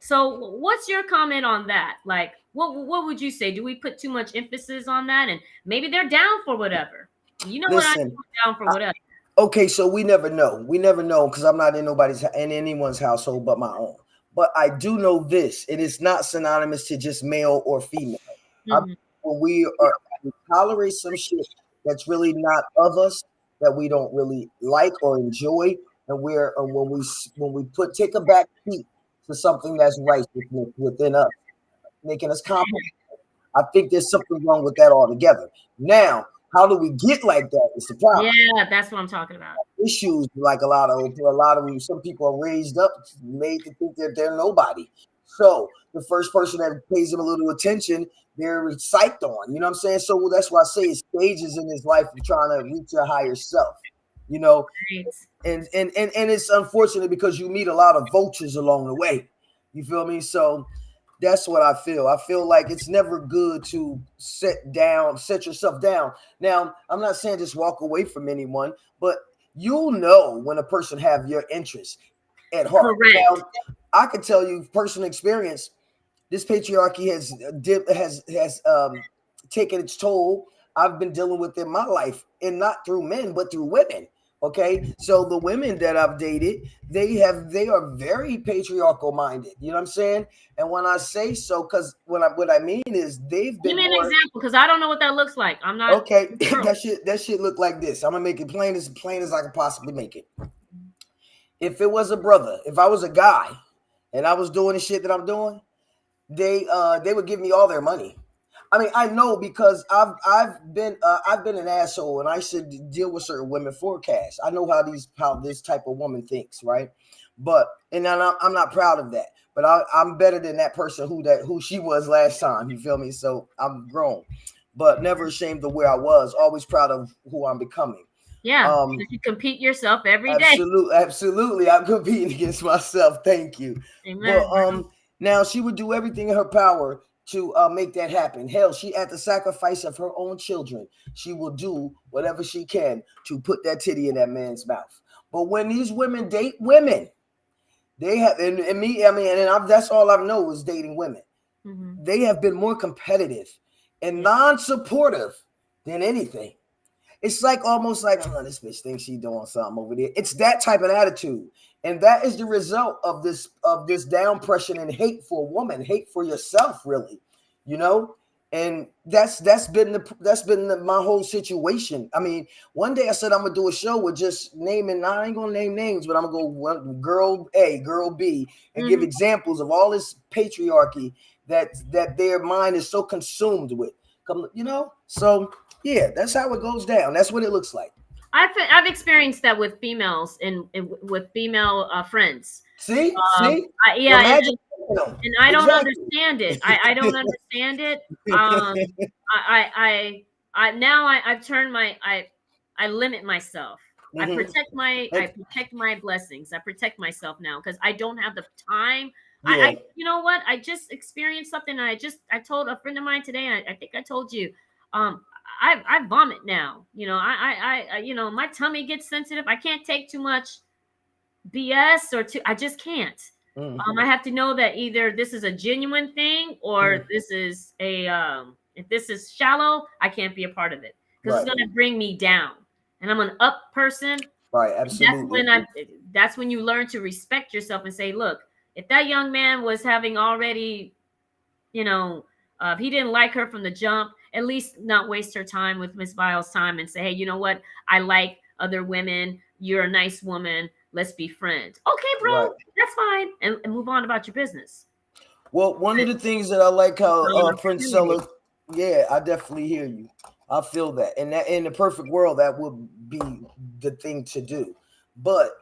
So, what's your comment on that? Like, what would you say? Do we put too much emphasis on that? And maybe they're down for whatever. You know, Listen, what I mean, down for whatever. Okay, so we never know. We never know because I'm not in anyone's household but my own. But I do know this: it is not synonymous to just male or female. Mm-hmm. When we tolerate some shit that's really not of us, that we don't really like or enjoy, and when we take a back seat to something that's right within us, making us compromise. I think there's something wrong with that altogether. Now, how do we get like that? Is the problem. Yeah, that's what I'm talking about. Issues like a lot of them. Some people are raised up, made to think that they're nobody. So the first person that pays them a little attention, they're psyched on. You know what I'm saying? So that's why I say it's stages in his life of trying to reach your higher self. You know, right. and it's unfortunate because you meet a lot of vultures along the way. You feel me? So that's what I feel. I feel like it's never good to set yourself down. Now, I'm not saying just walk away from anyone, but you'll know when a person have your interest at heart. Correct. Now, I can tell you personal experience. This patriarchy has taken its toll. I've been dealing with in my life, and not through men, but through women. Okay, so the women that I've dated, they are very patriarchal minded. You know what I'm saying? And when I say so, because what I mean is they've been. Give me an example, because I don't know what that looks like. I'm not okay. that shit look like this. I'm gonna make it plain as I can possibly make it. If it was a brother, if I was a guy, and I was doing the shit that I'm doing, they would give me all their money. I mean, I know because I've been an asshole, and I should deal with certain women for cash. I know how this type of woman thinks, right? But I'm not proud of that. But I'm better than that person who she was last time. You feel me? So I'm grown, but never ashamed of where I was. Always proud of who I'm becoming. Yeah, you compete yourself every day. Absolutely. I'm competing against myself. Thank you. Amen. But now she would do everything in her power to make that happen. Hell, she at the sacrifice of her own children, she will do whatever she can to put that titty in that man's mouth. But when these women date women, they have that's all I know is dating women. Mm-hmm. They have been more competitive and non-supportive than anything. It's like almost like, oh, this bitch thinks she doing something over there. It's that type of attitude. And that is the result of this down pressure and hate for a woman, hate for yourself, really, you know. And that's been my whole situation. I mean, one day I said I'm gonna do a show with just naming. I ain't gonna name names, but I'm gonna go girl A, girl B, and give examples of all this patriarchy that their mind is so consumed with. You know, so yeah, that's how it goes down. That's what it looks like. I've experienced that with females and with female friends. See, and I don't understand it. I don't understand it. I've turned I limit myself. Mm-hmm. I protect my blessings. I protect myself now because I don't have the time. Yeah. You know what? I just experienced something. I told a friend of mine today. And I think I told you. I vomit now. You know, I you know, my tummy gets sensitive. I can't take too much BS I just can't. Mm-hmm. I have to know that either this is a genuine thing or this is if this is shallow, I can't be a part of it because it's going to bring me down. And I'm an up person. Right, absolutely. That's when you learn to respect yourself and say, look, if that young man was having already, if he didn't like her from the jump, at least not waste her time with Miss Vile's time and say, hey, you know what? I like other women. You're a nice woman. Let's be friends. Okay, bro, that's fine. And move on about your business. Well, one of the things that I like how Prince Seller, I definitely hear you. I feel that. And that in the perfect world, that would be the thing to do. But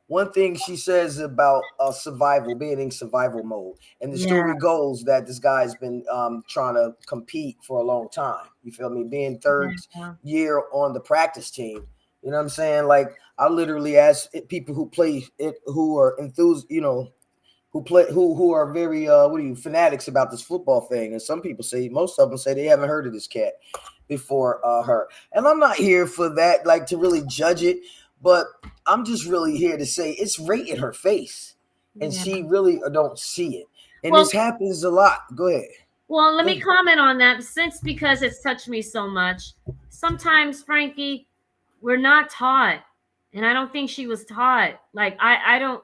one thing she says about survival, being in survival mode. And the story goes that this guy's been trying to compete for a long time. You feel me? Being third year on the practice team. You know what I'm saying? Like, I literally ask people who play it, who are enthused, who are very fanatics about this football thing. And some people say, most of them say they haven't heard of this cat before her. And I'm not here for that, like, to really judge it, but I'm just really here to say it's right in her face, and she really don't see it. And this happens a lot. Go ahead. Well, let me comment on that, because it's touched me so much. Sometimes, Frankie, we're not taught, and I don't think she was taught. Like, I don't.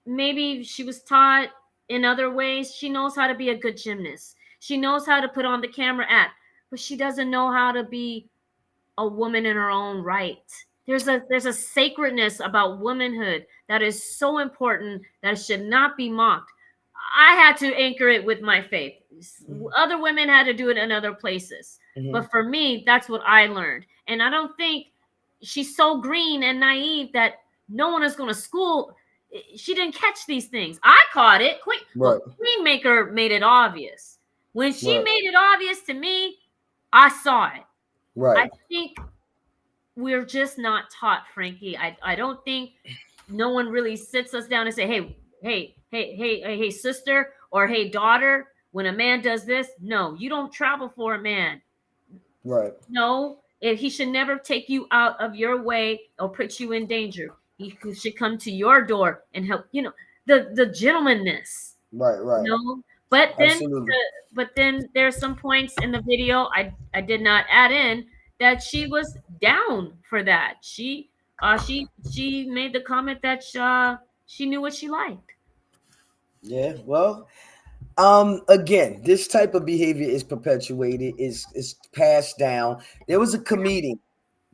Maybe she was taught in other ways. She knows how to be a good gymnast. She knows how to put on the camera act, but she doesn't know how to be a woman in her own right. There's a sacredness about womanhood that is so important that should not be mocked. I had to anchor it with my faith. Other women had to do it in other places. But for me, that's what I learned. And I don't think she's so green and naive that no one is going to school. She didn't catch these things. I caught it. Queenmaker made it obvious. When she made it obvious to me, I saw it. Right. I think we're just not taught, Frankie. I don't think no one really sits us down and say, hey, sister, or hey, daughter, when a man does this, no, you don't travel for a man. Right. No, he should never take you out of your way or put you in danger. He should come to your door and help, the gentlemanness. Right. But then there's some points in the video I did not add in that she was down for that. She made the comment that she knew what she liked. Yeah, well, again, this type of behavior is perpetuated, is passed down. There was a comedian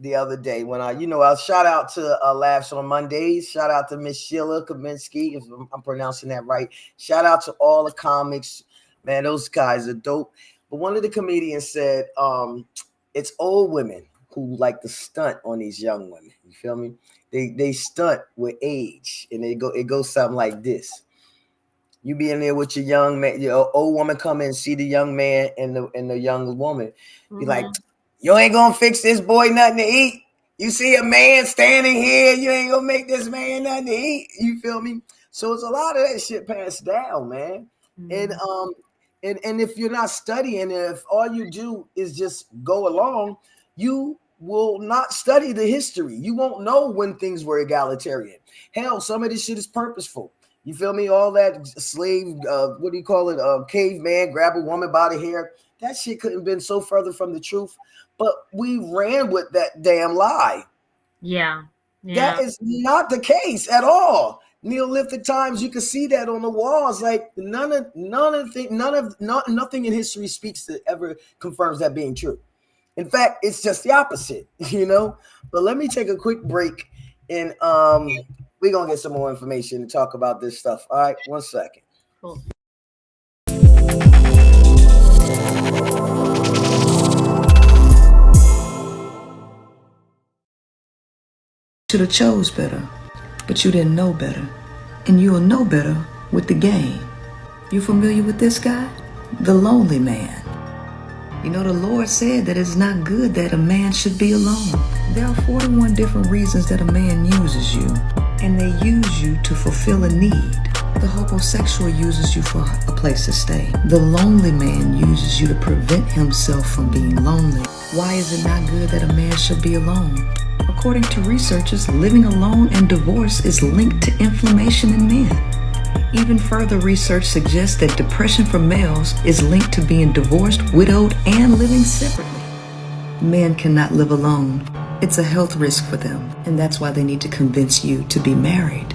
the other day when I'll shout out to Laughs on Mondays. Shout out to Miss Sheila Kaminsky, if I'm pronouncing that right. Shout out to all the comics. Man, those guys are dope. But one of the comedians said, it's old women who like to stunt on these young women. You feel me? They stunt with age, and it goes something like this. You be in there with your young man, your old woman come in and see the young man and the young woman. Be like, you ain't gonna fix this boy nothing to eat. You see a man standing here, you ain't gonna make this man nothing to eat. You feel me? So it's a lot of that shit passed down, man. And if you're not studying, if all you do is just go along, you will not study the history. You won't know when things were egalitarian. Hell, some of this shit is purposeful. You feel me? All that slave, caveman, grab a woman by the hair. That shit couldn't have been so further from the truth. But we ran with that damn lie. Yeah. That is not the case at all. Neolithic times, you can see that on the walls. Like nothing in history speaks to ever confirms that being true. In fact, it's just the opposite, But let me take a quick break, and we're gonna get some more information to talk about this stuff. All right, 1 second. Cool. Should have chose better, but you didn't know better, and you'll know better with the game. You familiar with this guy? The lonely man. The Lord said that it's not good that a man should be alone. There are 41 different reasons that a man uses you, and they use you to fulfill a need. The homosexual uses you for a place to stay. The lonely man uses you to prevent himself from being lonely. Why is it not good that a man should be alone? According to researchers, living alone and divorce is linked to inflammation in men. Even further research suggests that depression for males is linked to being divorced, widowed, and living separately. Men cannot live alone. It's a health risk for them, and that's why they need to convince you to be married.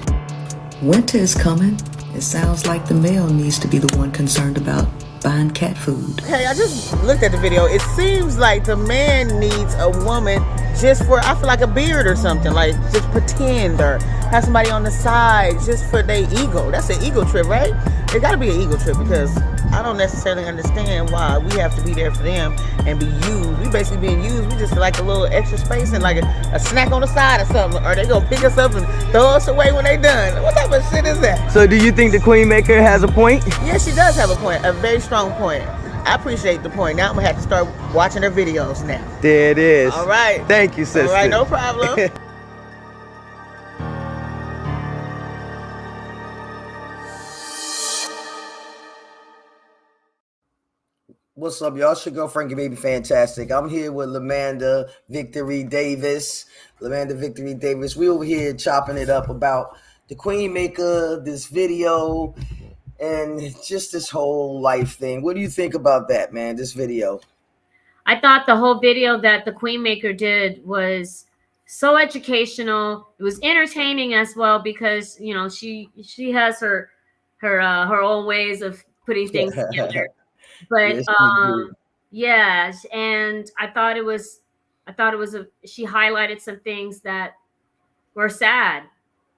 Winter is coming. It sounds like the male needs to be the one concerned about buying cat food. Okay, I just looked at the video. It seems like the man needs a woman just for, I feel like, a beard or something. Like, just pretend or have somebody on the side just for their ego. That's an ego trip, right? It gotta be an ego trip because I don't necessarily understand why we have to be there for them and be used. We basically being used. We just like a little extra space and like a snack on the side or something. Or they gonna pick us up and throw us away when they done. What type of shit is that? So do you think the Queen Maker has a point? Yes, she does have a point. A very strong point. I appreciate the point. Now I'm gonna have to start watching her videos now. There it is. All right. Thank you, sister. All right, no problem. What's up, y'all? It's your girl, Frankie Baby Fantastic. I'm here with Manda Victory Davis. Manda Victory Davis. We over here chopping it up about the Queen Maker, this video, and just this whole life thing. What do you think about that, man, this video? I thought the whole video that the Queen Maker did was so educational. It was entertaining as well because, you know, she has her own ways of putting things together. But yes, and I thought it was she highlighted some things that were sad.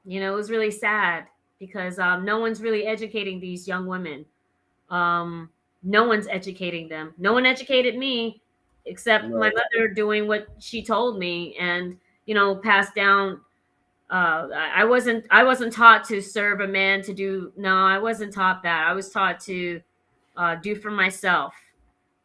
You know, it was really sad because no one's really educating these young women. No one's educating them. No one educated me except my mother doing what she told me and, you know, passed down. I wasn't taught to serve a man to do. No, I wasn't taught that. I was taught to do for myself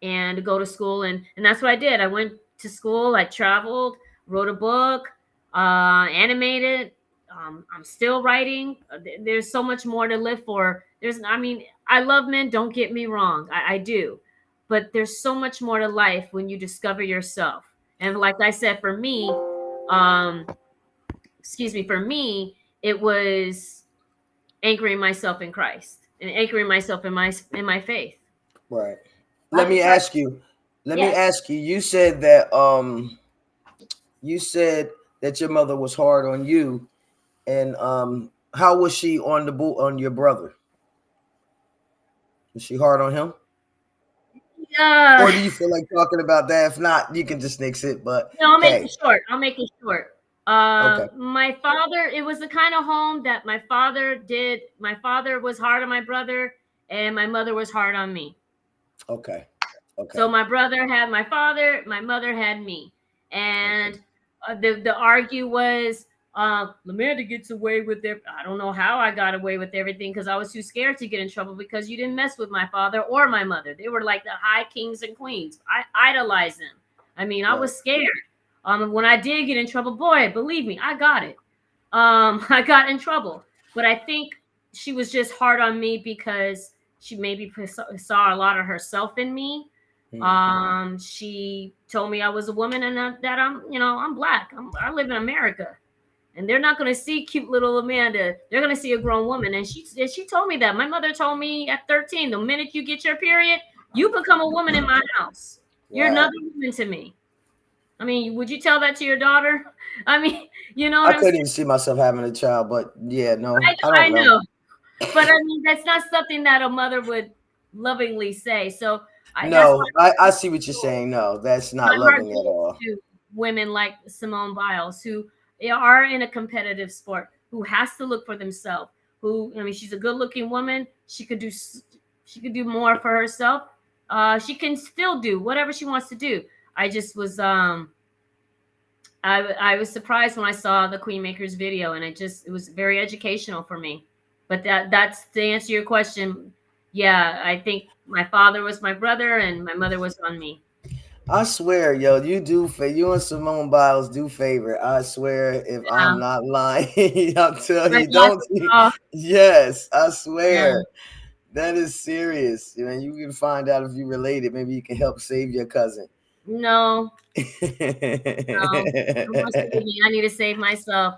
and go to school. And that's what I did. I went to school. I traveled, wrote a book, animated. I'm still writing. There's so much more to live for. I love men. Don't get me wrong. I do. But there's so much more to life when you discover yourself. And like I said, for me, for me, it was anchoring myself in Christ and anchoring myself in my faith. Right. Let me ask you. You said that your mother was hard on you, and how was she on your brother? Was she hard on him? Or do you feel like talking about that? If not, you can just nix it. But no, I'll make it short. Okay. My father, it was the kind of home that my father did. My father was hard on my brother, and my mother was hard on me. Okay. So my brother had my father, my mother had me, and the argue was, Amanda gets away with it. I don't know how I got away with everything because I was too scared to get in trouble because you didn't mess with my father or my mother. They were like the high kings and queens. I idolized them. I mean, I was scared. When I did get in trouble, boy, believe me, I got it. I got in trouble, but I think she was just hard on me because she maybe saw a lot of herself in me. She told me I was a woman and that I'm Black. I live in America, and they're not going to see cute little Amanda. They're going to see a grown woman. And she told me that. My mother told me at 13, the minute you get your period, you become a woman in my house. You're another woman to me. I mean, would you tell that to your daughter? I mean, you know, I couldn't even see myself having a child, but yeah, no, I know. But I mean, that's not something that a mother would lovingly say. So I see what you're saying. No, that's not loving at all. To women like Simone Biles, who are in a competitive sport, who has to look for themselves. She's a good-looking woman. She could do more for herself. She can still do whatever she wants to do. I just was I was surprised when I saw the Queen Maker's video, and it was very educational for me. But that's to answer your question. Yeah, I think my father was my brother and my mother was on me. I swear, yo, you and Simone Biles do favor. I swear, if I'm not lying, I'll tell you, don't you? Yes, I swear. Yeah. That is serious. You know, you can find out if you related. Maybe you can help save your cousin. No. I need to save myself.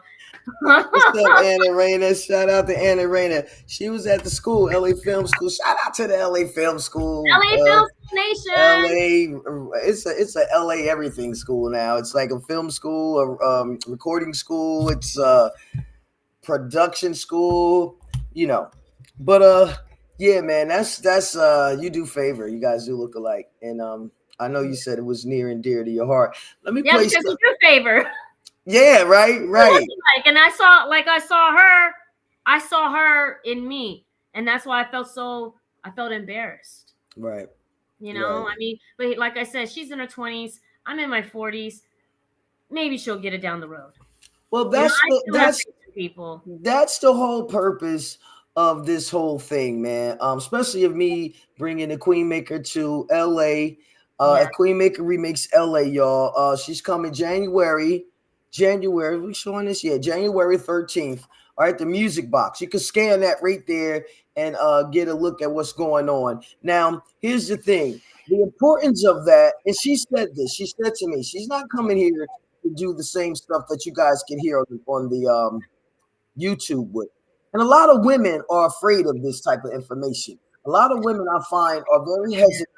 What's up, Anna Rayner? Shout out to Anna Rayner. She was at the school, LA Film School. Shout out to the LA Film School. LA Film Nation. LA, it's a LA everything school now. It's like a film school, a recording school. It's a production school. You know, but yeah, man, that's you do favor. You guys do look alike, and I know you said it was near and dear to your heart. Let me Yeah, play because some. you do favor. Yeah, right. Like, and I saw her in me, and that's why I felt embarrassed. Right. You know, I mean, but like I said, she's in her 20s. I'm in my 40s. Maybe she'll get it down the road. Well, You know, that's I the still have faith in people. that's the whole purpose of this whole thing, man. Especially of me bringing the Queen Maker to LA. Queen Maker Remix LA, y'all. She's coming January. We showing this? Yeah, January 13th. All right, the Music Box. You can scan that right there and get a look at what's going on. Now, here's the thing. The importance of that, and she said this. She said to me, she's not coming here to do the same stuff that you guys can hear on the YouTube with. And a lot of women are afraid of this type of information. A lot of women I find are very hesitant.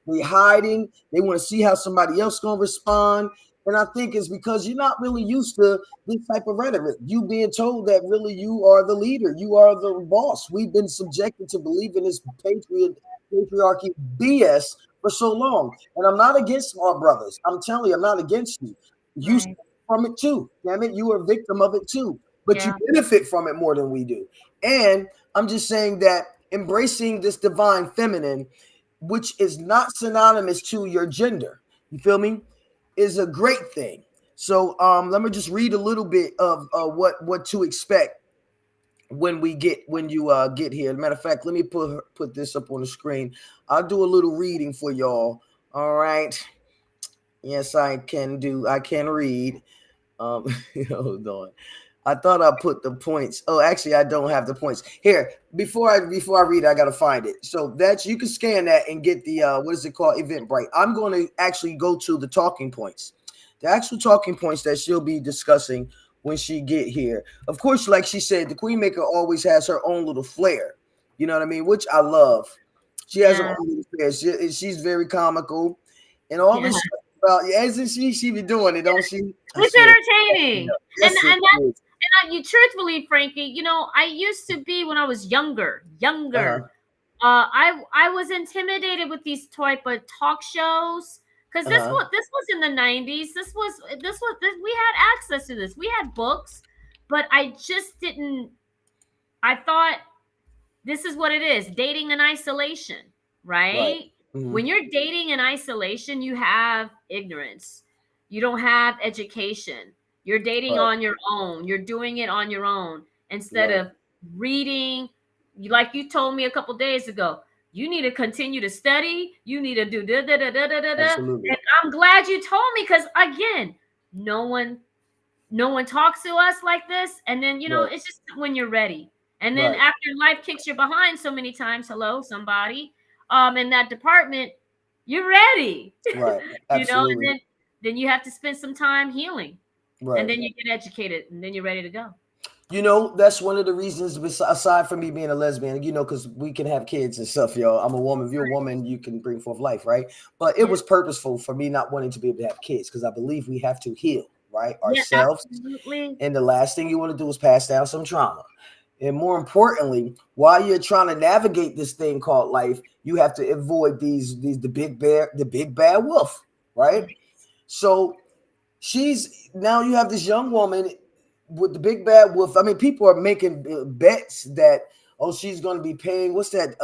They hiding. They want to see how somebody else gonna respond. And I think it's because you're not really used to this type of rhetoric. You being told that really you are the leader, you are the boss. We've been subjected to believe in this patriarchy BS for so long. And I'm not against our brothers. I'm telling you, I'm not against you. You suffer from it too. Damn it, you are a victim of it too. But you benefit from it more than we do. And I'm just saying that embracing this divine feminine, which is not synonymous to your gender, you feel me, is a great thing. So let me just read a little bit of what to expect when you get here. As a matter of fact, let me put this up on the screen. I'll do a little reading for y'all. All right. Yes, I can read. Hold on. I thought I put the points. Oh, actually, I don't have the points here. Before I read, I gotta find it. So that's, you can scan that and get the what is it called, Eventbrite. I'm going to actually go to the talking points, the actual talking points that she'll be discussing when she get here. Of course, like she said, the Queen Maker always has her own little flair. You know what I mean? Which I love. She has her own little flair. She's very comical, and all this stuff about, isn't she be doing it, don't she? It's entertaining. Yes, And you, truthfully, Frankie, you know, I used to be, when I was younger. I was intimidated with these type of talk shows, because this was in the 90s. This was we had access to this. We had books, but I just didn't. I thought, this is what it is: dating in isolation, right? Mm-hmm. When you're dating in isolation, you have ignorance. You don't have education. You're dating on your own. You're doing it on your own instead of reading. Like you told me a couple days ago, you need to continue to study. You need to do da da da da da da. Absolutely. And I'm glad you told me, because again, no one talks to us like this. And then, you know, it's just when you're ready. And then after life kicks you behind so many times, hello, somebody, in that department, you're ready. Right. Absolutely. You know, and then you have to spend some time healing. Right. And then you get educated, and then you're ready to go. You know, that's one of the reasons, aside from me being a lesbian, you know, because we can have kids and stuff, y'all. I'm a woman. If you're a woman, you can bring forth life, right? But it was purposeful for me not wanting to be able to have kids, because I believe we have to heal, right, ourselves. Absolutely. And the last thing you want to do is pass down some trauma. And more importantly, while you're trying to navigate this thing called life, you have to avoid the big bad wolf, right? So now you have this young woman with the big bad wolf. I mean, people are making bets that, she's going to be paying, what's that?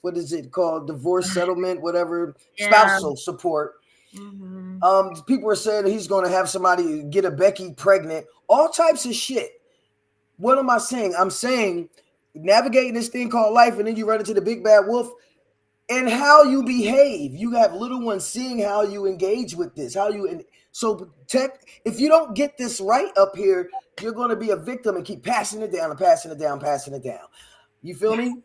What is it called? Divorce settlement, whatever, spousal support. Mm-hmm. People are saying that he's going to have somebody get a Becky pregnant, all types of shit. What am I saying? I'm saying navigating this thing called life, and then you run into the big bad wolf, and how you behave. You have little ones seeing how you engage with this, if you don't get this right up here, you're going to be a victim and keep passing it down and passing it down, passing it down. You feel me?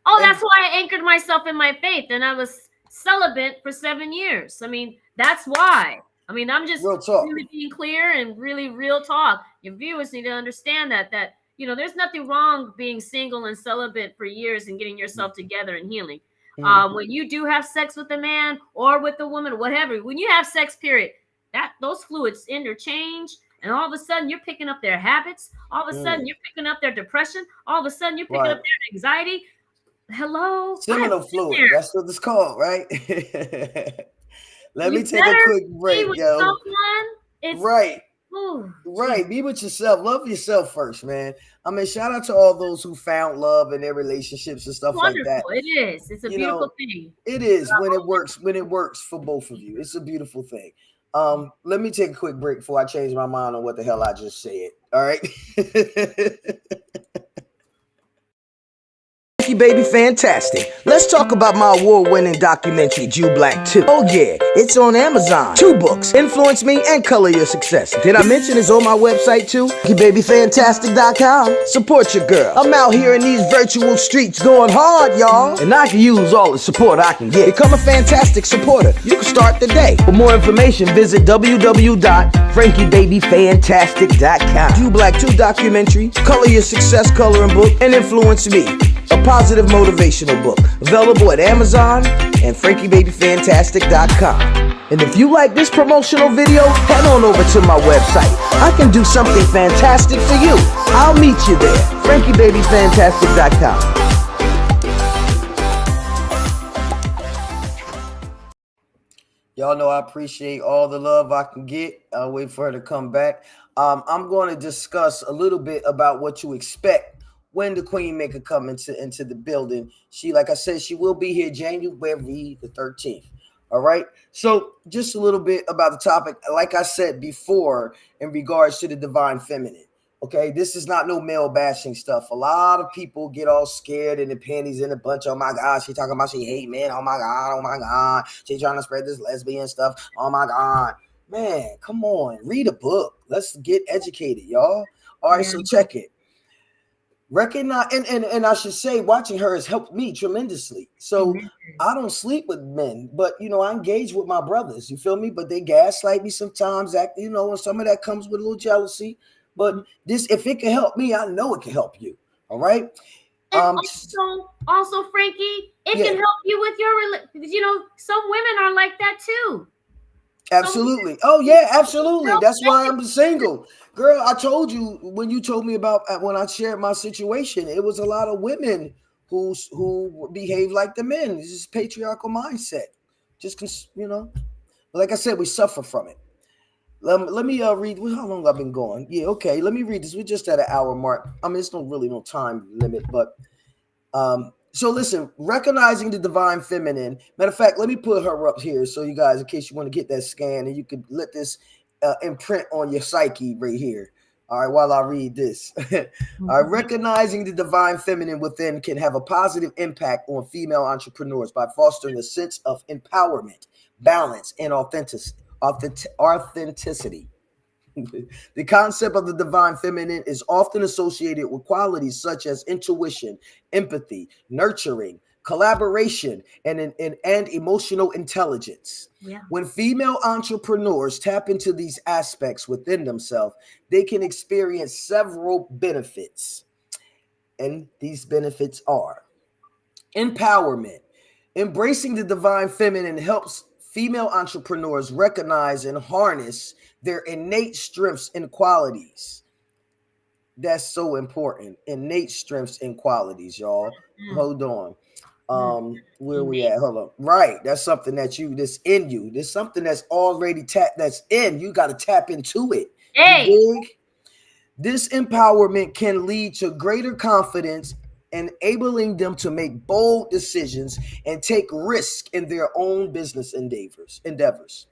Oh, that's why I anchored myself in my faith, and I was celibate for 7 years. I mean, that's why. I mean, I'm just Real talk. really being clear and really real talk. Your viewers need to understand that there's nothing wrong being single and celibate for years and getting yourself together and healing. When you do have sex with a man or with a woman, whatever, when you have sex, period, that those fluids interchange, and all of a sudden you're picking up their habits. All of a sudden you're picking up their depression. All of a sudden you're picking up their anxiety. Hello, seminal fluid. That's what it's called, right? Let me take a quick break, yo. Right. Right. Be with yourself. Love yourself first, man. I mean, shout out to all those who found love in their relationships and stuff like that. It is. It's a beautiful thing. It is when it works for both of you. It's a beautiful thing. Let me take a quick break before I change my mind on what the hell I just said. All right. Baby Fantastic. Let's talk about my award-winning documentary, Jew Black 2. Oh yeah, it's on Amazon. 2 books, Influence Me and Color Your Success. Did I mention it's on my website too? babyfantastic.com. Support your girl. I'm out here in these virtual streets going hard, y'all. And I can use all the support I can get. Become a fantastic supporter. You can start today. For more information, visit www.frankiebabyfantastic.com. Jew Black 2 documentary, Color Your Success coloring book, and Influence Me, a positive motivational book, available at Amazon and frankiebabyfantastic.com. And if you like this promotional video, head on over to my website. I can do something fantastic for you. I'll meet you there. frankiebabyfantastic.com. Y'all know I appreciate all the love I can get. I'll wait for her to come back. I'm going to discuss a little bit about what to expect when the Queen Maker come into the building. She, like I said, she will be here January the 13th. All right. So just a little bit about the topic. Like I said before, in regards to the divine feminine. Okay, this is not no male bashing stuff. A lot of people get all scared and the panties in a bunch. Oh my God, she talking about she hate men. Oh my God. She trying to spread this lesbian stuff. Oh my God. Man, come on. Read a book. Let's get educated, y'all. All right, so check it. Recognize and I should say, watching her has helped me tremendously. So I don't sleep with men, but I engage with my brothers. You feel me? But they gaslight me sometimes. And some of that comes with a little jealousy. But this, if it can help me, I know it can help you. All right. And also, Frankie, it can help you with your. Some women are like that too. Absolutely. Oh yeah, absolutely. That's why I'm single. Girl, I told you when you told me about when I shared my situation, it was a lot of women who behave like the men. This is patriarchal mindset. Just like I said, we suffer from it. Let me read. How long I've been going? Yeah, okay. Let me read this. We're just at an hour mark. I mean, it's no time limit, but so listen, recognizing the divine feminine. Matter of fact, let me put her up here so you guys, in case you want to get that scan, and you could let this imprint on your psyche right here. All right, while I read this. All right, recognizing the divine feminine within can have a positive impact on female entrepreneurs by fostering a sense of empowerment, balance, and authenticity. The concept of the divine feminine is often associated with qualities such as intuition, empathy, nurturing, collaboration, and emotional intelligence. Yeah. When female entrepreneurs tap into these aspects within themselves, they can experience several benefits. And these benefits are empowerment. Embracing the divine feminine helps female entrepreneurs recognize and harness their innate strengths and qualities. That's so important. Innate strengths and qualities, y'all. Hold on. Where we at? Hold on. Right. That's something that's in you. There's something that's already that's in. You got to tap into it. Hey. You dig? This empowerment can lead to greater confidence, enabling them to make bold decisions and take risk in their own business endeavors.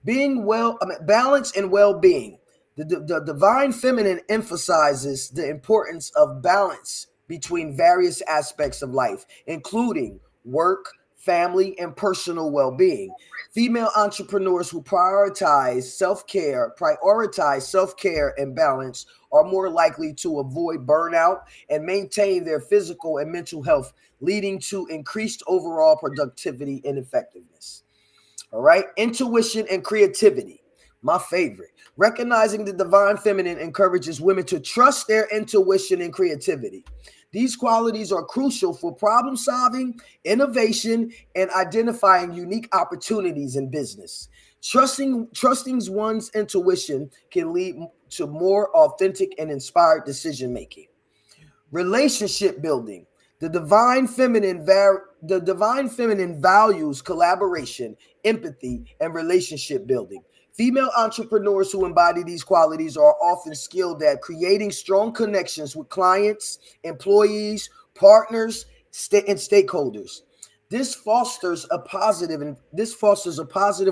Being balanced and well-being. The divine feminine emphasizes the importance of balance between various aspects of life, including work, family, and personal well-being. Female entrepreneurs who prioritize self-care and balance are more likely to avoid burnout and maintain their physical and mental health, leading to increased overall productivity and effectiveness. All right. Intuition and creativity. My favorite. Recognizing the divine feminine encourages women to trust their intuition and creativity. These qualities are crucial for problem solving, innovation, and identifying unique opportunities in business. Trusting one's intuition can lead to more authentic and inspired decision making. Relationship building. The divine feminine values collaboration, empathy, and relationship building. Female entrepreneurs who embody these qualities are often skilled at creating strong connections with clients, employees, partners, and stakeholders. This fosters a positive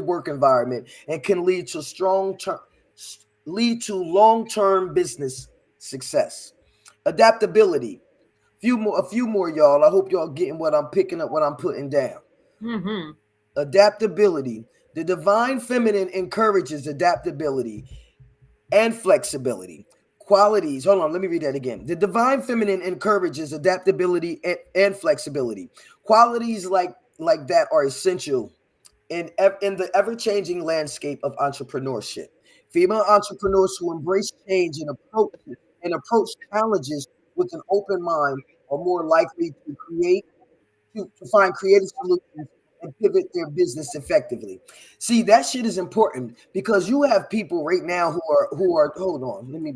work environment and can lead to long-term business success. Adaptability. A few more, y'all. I hope y'all getting what I'm picking up, what I'm putting down. Mm-hmm. Adaptability. The divine feminine encourages adaptability and flexibility. Qualities. Hold on, let me read that again. The divine feminine encourages adaptability and flexibility. Qualities like that are essential in the ever-changing landscape of entrepreneurship. Female entrepreneurs who embrace change and approach challenges with an open mind are more likely to find creative solutions and pivot their business effectively. See, that shit is important because you have people right now who are hold on, let me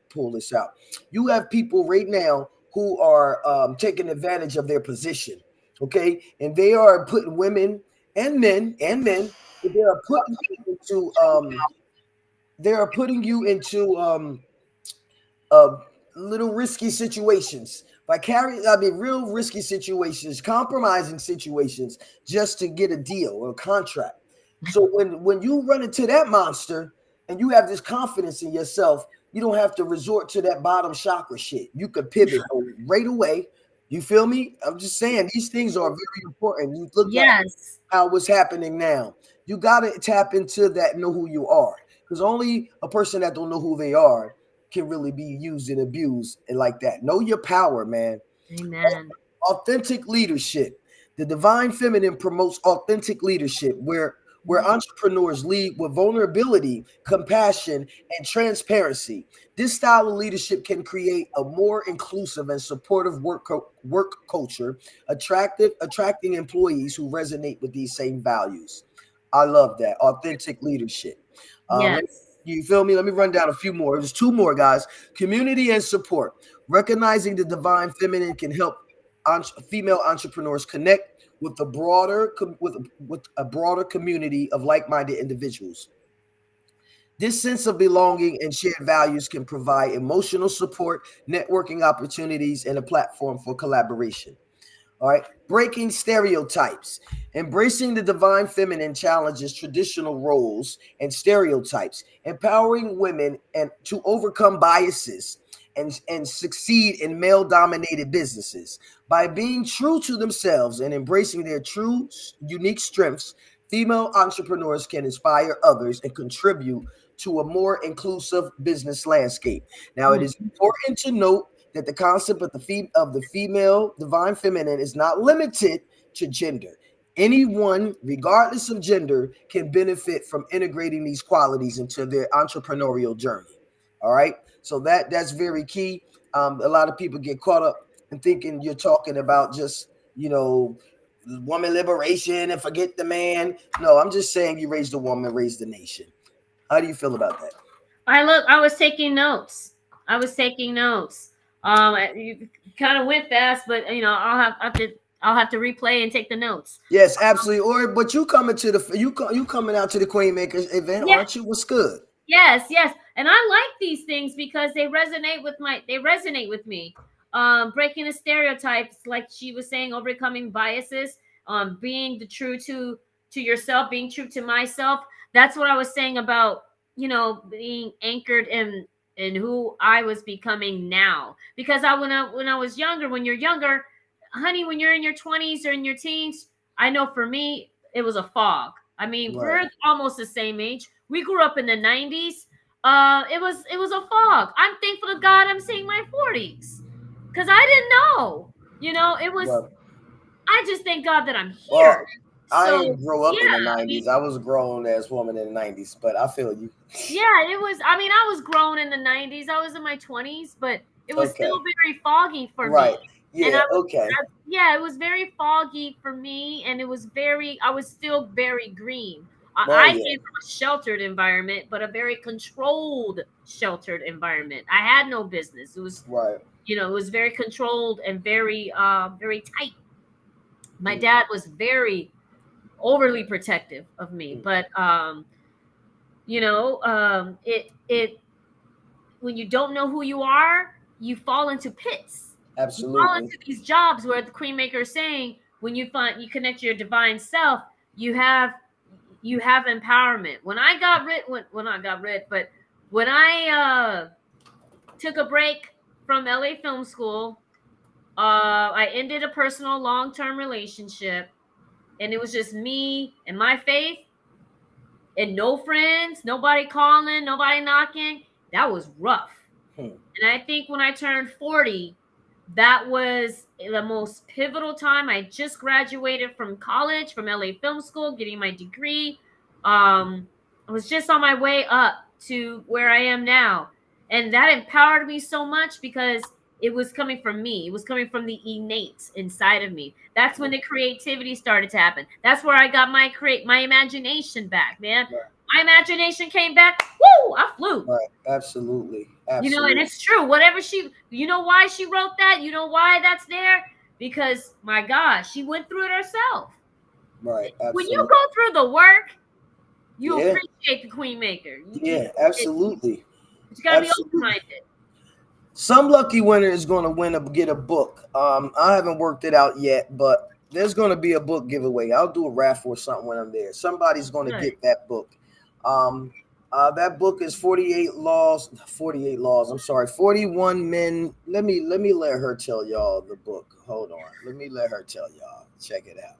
pull this out. You have people right now who are taking advantage of their position, okay? And they are putting women and men, but they are putting you into uh, little risky situations. Real risky situations, compromising situations, just to get a deal or a contract. So when you run into that monster and you have this confidence in yourself, you don't have to resort to that bottom chakra shit. You could pivot right away. You feel me? I'm just saying these things are very important. You look at Yes. how what's happening now. You gotta tap into that, know who you are. Because only a person that don't know who they are can really be used and abused and like that. Know your power, man. Amen. Authentic leadership. The divine feminine promotes authentic leadership where entrepreneurs lead with vulnerability, compassion, and transparency. This style of leadership can create a more inclusive and supportive work culture, attracting employees who resonate with these same values. I love that. Authentic leadership. Yes. You feel me? Let me run down a few more. There's two more, guys. Community and support. Recognizing the divine feminine can help female entrepreneurs connect with a broader community of like-minded individuals. This sense of belonging and shared values can provide emotional support, networking opportunities, and a platform for collaboration. All right. Breaking stereotypes. Embracing the divine feminine challenges traditional roles and stereotypes, empowering women and to overcome biases and succeed in male dominated businesses. By being true to themselves and embracing their true, unique strengths, female entrepreneurs can inspire others and contribute to a more inclusive business landscape. Now, it is important to note that the concept of the female divine feminine is not limited to gender. Anyone, regardless of gender, can benefit from integrating these qualities into their entrepreneurial journey. All right, so that's very key. A lot of people get caught up in thinking you're talking about just woman liberation and forget the man. No, I'm just saying you raise the woman, raise the nation. How do you feel about that? I was taking notes. You kind of went fast, but I'll have to replay and take the notes. Yes, absolutely. But you coming to you coming out to the Queenmakers event, Yeah. aren't you? What's good? Yes, yes. And I like these things because they resonate with me. Breaking the stereotypes, like she was saying, overcoming biases, being the true to yourself, being true to myself. That's what I was saying about, being anchored in who I was becoming now. Because when I was younger, when you're younger, honey, when you're in your 20s or in your teens, I know for me it was a fog. I mean, Right. we're almost the same age. We grew up in the 90s. It was a fog. I'm thankful to God I'm seeing my 40s. Cuz I didn't know. It was Right. I just thank God that I'm Well, here. I So ain't grow up in the yeah, I mean, 90s. I was a grown ass woman in the 90s, but I feel you. yeah, it was. I mean, I was grown in the 90s. I was in my 20s, but it was still Okay. very foggy for Right. me. And Yeah, okay. yeah, it was very foggy for me, and it was very. I was still very green. Oh I yeah. came from a sheltered environment, but a very controlled sheltered environment. I had no business. It was, Right. it was very controlled and very, very tight. My Mm. dad was very overly protective of me, but it when you don't know who you are, you fall into pits. You fall Absolutely. into these jobs where the queen maker is saying, when you connect to your divine self, you have empowerment. When I got rid, when I got rid, but when I took a break from LA Film School, I ended a personal long-term relationship, and it was just me and my faith, and no friends, nobody calling, nobody knocking. That was rough. Hmm. And I think when I turned 40, that was the most pivotal time. I just graduated from college, from LA Film School, getting my degree. I was just on my way up to where I am now. And that empowered me so much because it was coming from me. It was coming from the innate inside of me. That's when the creativity started to happen. That's where I got my imagination back, man. Right. My imagination came back. Woo! I flew. Right. Absolutely. And Absolutely. it's true. Whatever you know why she wrote that? You know why that's there? Because, my gosh, she went through it herself. Right. When you Absolutely. go through the work, you Yeah. appreciate the queen maker. Yeah. Absolutely. You gotta be Absolutely. open-minded. Some lucky winner is going to get a book. I haven't worked it out yet, but there's going to be a book giveaway. I'll do a raffle or something when I'm there. Somebody's going to Good. get that book. That book is 48 laws. 48 laws. I'm sorry, 41 men. Let me let her tell y'all the book. Hold on. Let me let her tell y'all. Check it out.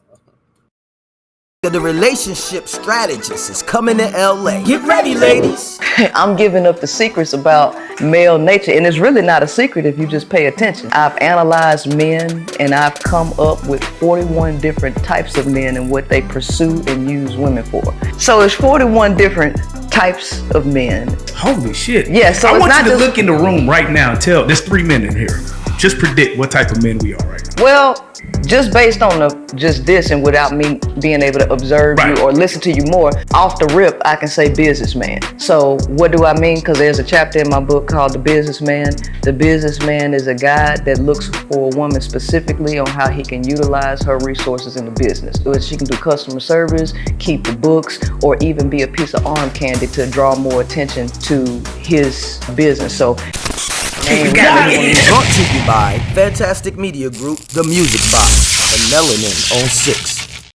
The relationship strategist is coming to LA. Get ready, ladies. I'm giving up the secrets about male nature, and it's really not a secret if you just pay attention. I've analyzed men, and I've come up with 41 different types of men and what they pursue and use women for. So it's 41 different types of men. Holy shit. Yeah, so I it's want not you to just- look in the room right now and tell, there's 3 men in here. Just predict what type of men we are right now. Well, just based on just this and without me being able to observe Right. you or listen to you more, off the rip, I can say businessman. So what do I mean? Because there's a chapter in my book called The Businessman. The businessman is a guy that looks for a woman specifically on how he can utilize her resources in the business. Whether she can do customer service, keep the books, or even be a piece of arm candy to draw more attention to his business. So Brought to you by Fantastic Media Group, The Music Box, and Melanin on 6.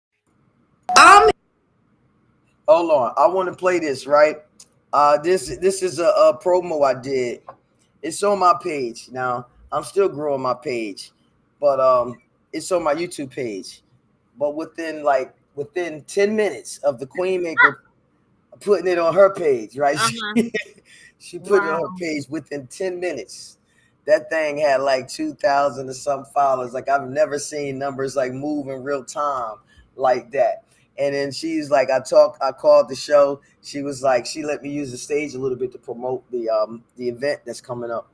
Hold on, I want to play this, right? This is a promo I did. It's on my page now. I'm still growing my page, but it's on my YouTube page. But within 10 minutes of the Queen Maker putting it on her page, right? She put it on her page within 10 minutes. That thing had like 2,000 or some followers. Like, I've never seen numbers like move in real time like that. And then she's like, I called the show. She was like, she let me use the stage a little bit to promote the event that's coming up.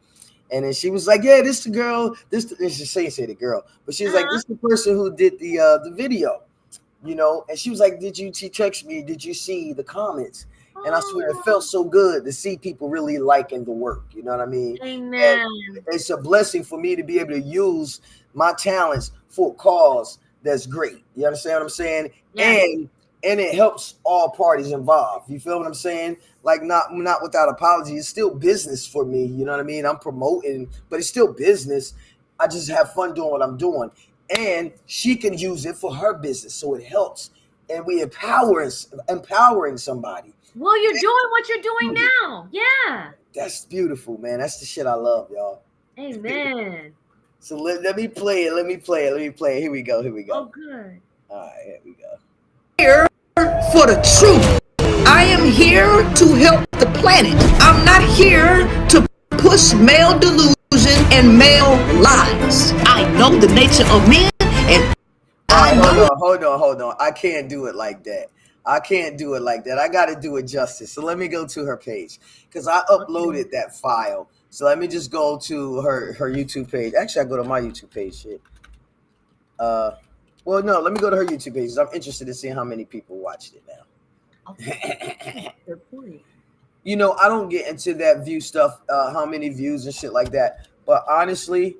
And then she was like, yeah, this the girl. She say the girl, but she was like, this the person who did the video, you know. And she was like, she texted me, did you see the comments? And I swear it felt so good to see people really liking the work. You know what I mean? Amen. And it's a blessing for me to be able to use my talents for a cause that's great. You understand what I'm saying? Yes. And it helps all parties involved. You feel what I'm saying? Like, not without apology. It's still business for me. You know what I mean? I'm promoting, but it's still business. I just have fun doing what I'm doing. And she can use it for her business. So it helps. And we empowering somebody. Well, you're doing what you're doing now. Yeah. That's beautiful, man. That's the shit I love, y'all. Amen. So let me play it. Let me play it. Here we go. Oh, good. All right, here we go. Here for the truth. I am here to help the planet. I'm not here to push male delusion and male lies. I know the nature of men, and All right, hold on. I can't do it like that. I can't do it like that. I got to do it justice. So let me go to her page because I uploaded that file. So let me just go to her YouTube page. Actually, I go to my YouTube page. Shit. Well, no, let me go to her YouTube page. I'm interested in seeing how many people watched it now. Good point. You know, I don't get into that view stuff, how many views and shit like that. But honestly,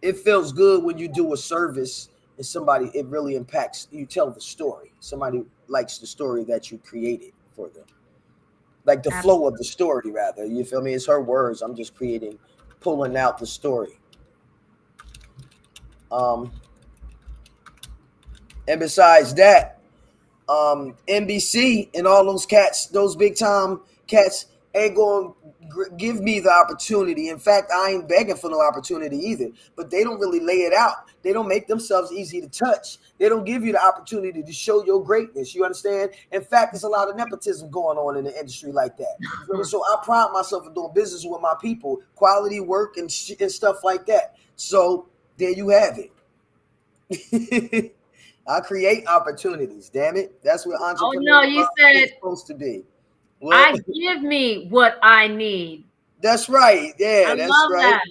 it feels good when you do a service and somebody, it really impacts, you tell the story. Somebody likes the story that you created for them. Like the flow of the story, rather. You feel me? It's her words. I'm just pulling out the story. And besides that, NBC and all those cats, those big time cats, ain't going to give me the opportunity. In fact, I ain't begging for no opportunity either. But they don't really lay it out. They don't make themselves easy to touch. They don't give you the opportunity to show your greatness. You understand? In fact, there's a lot of nepotism going on in the industry like that. So I pride myself in doing business with my people, quality work and stuff like that. So there you have it. I create opportunities. Damn it, that's what entrepreneur is supposed to be. What? I give me what I need. That's right. Yeah, I that's love right. That.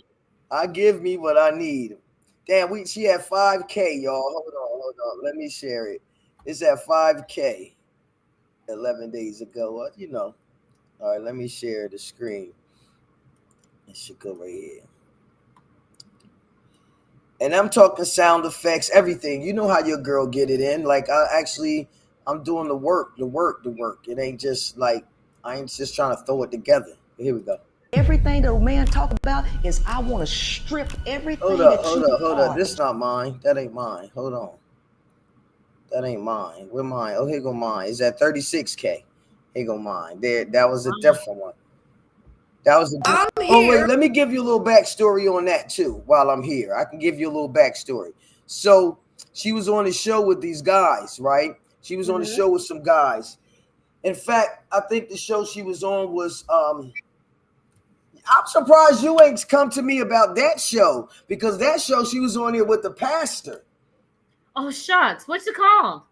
I give me what I need. Damn, she had 5K, y'all. Hold on. Let me share it. It's at 5K 11 days ago. You know. All right, let me share the screen. It should go right here. And I'm talking sound effects, everything. You know how your girl get it in. Like I'm doing the work. It ain't just like I ain't just trying to throw it together. Here we go. Everything that a man talk about is I want to strip everything. Hold up. This not mine. That ain't mine. Hold on. That ain't mine. Where mine? Oh, here go mine. It's at 36K. Here go mine. There. That was a different one. Wait, let me give you a little backstory on that too while I'm here. I can give you a little backstory. So she was on the show with these guys, right? She was on the show with some guys. In fact, I think the show she was on was I'm surprised you ain't come to me about that show because that show she was on here with the pastor. Oh shucks. What's it called?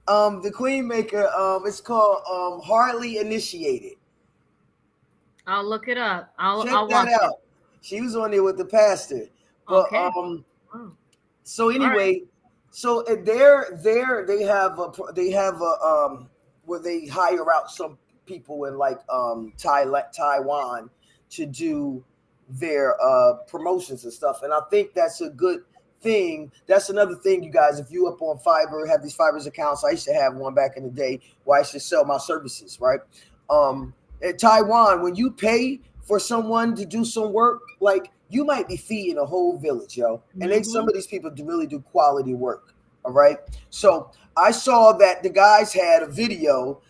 The Queen Maker, it's called Hardly Initiated. I'll look it up. I'll watch that out. She was on there with the pastor. But, okay. So anyway, so they have where they hire out some people in like Taiwan to do their promotions and stuff. And I think that's a good thing. That's another thing, you guys. If you up on Fiverr, have these Fiverr's accounts. I used to have one back in the day where I used to sell my services, right? In Taiwan, when you pay for someone to do some work, like you might be feeding a whole village, yo. And then some of these people really do quality work. All right. So I saw that the guys had a video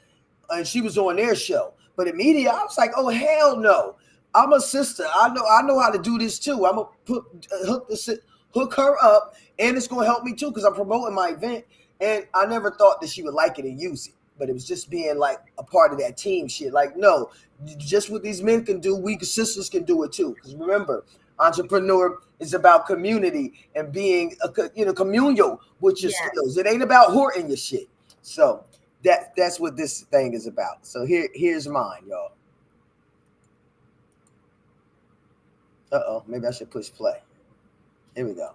and she was on their show. But immediately I was like, oh, hell no. I'm a sister. I know how to do this too. I'm going to hook her up and it's going to help me too because I'm promoting my event. And I never thought that she would like it and use it. But it was just being like a part of that team shit. Like, no, just what these men can do, we sisters can do it too. Because remember, entrepreneur is about community and being, communal with your skills. It ain't about hoarding your shit. So that's what this thing is about. So here's mine, y'all. Uh-oh, maybe I should push play. Here we go.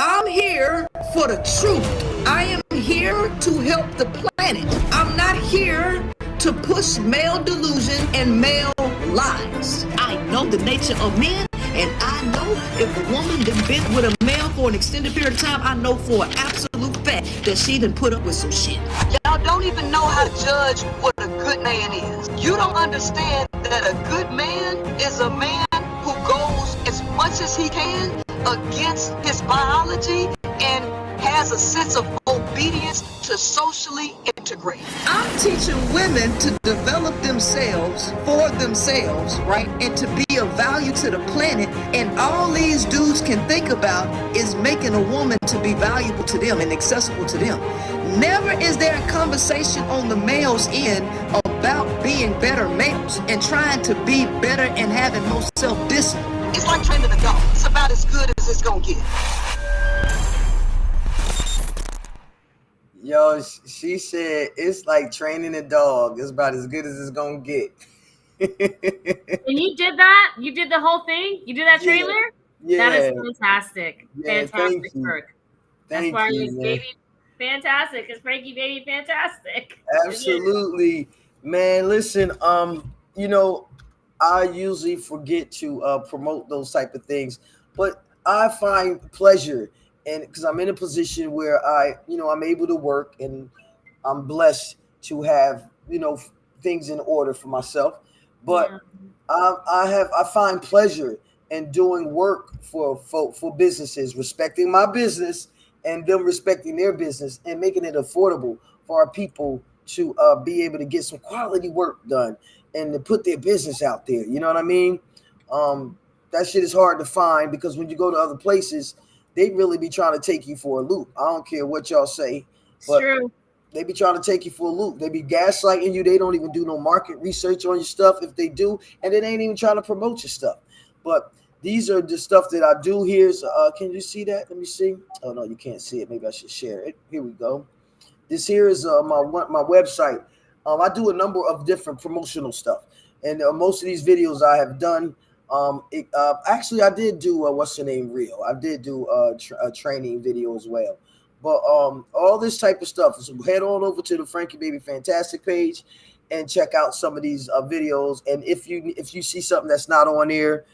I'm here for the truth. I am here to help the planet. I'm not here to push male delusion and male lies. I know the nature of men, and I know if a woman done been with a male for an extended period of time, I know for an absolute fact that she done put up with some shit. Y'all don't even know how to judge what a good man is. You don't understand that a good man is a man who goes as much as he can against his biology and has a sense of obedience to socially integrate. I'm teaching women to develop themselves for themselves, right? And to be of value to the planet. And all these dudes can think about is making a woman to be valuable to them and accessible to them. Never is there a conversation on the male's end about being better males and trying to be better and having more self-discipline. It's like training a dog. It's about as good as it's gonna get. Yo, she said it's like training a dog. It's about as good as it's gonna get. And you did that? You did the whole thing? You did that Yeah, trailer? That is yeah, fantastic. yeah. Thank Fantastic you, work. That's thank why you, it's man. baby fantastic. It's Frankie Baby Fantastic. It is. Absolutely, man. Listen, I usually forget to promote those type of things, but I find pleasure, and because I'm in a position where I'm able to work, and I'm blessed to have things in order for myself. But Yeah. I find pleasure in doing work for businesses, respecting my business and them respecting their business, and making it affordable for our people to be able to get some quality work done and to put their business out there. You know what I mean? That shit is hard to find because when you go to other places, they really be trying to take you for a loop. I don't care what y'all say, It's but true. they be trying to take you for a loop. They be gaslighting you. They don't even do no market research on your stuff if they do, and they ain't even trying to promote your stuff. But these are the stuff that I do here. So, can you see that? Let me see. Oh no, you can't see it. Maybe I should share it. Here we go. This here is my website. I do a number of different promotional stuff, and most of these videos I have done. Actually, I did do what's the name reel. I did do a training video as well. But all this type of stuff. So head on over to the Frankie Baby Fantastic page and check out some of these videos. And if you see something that's not on there,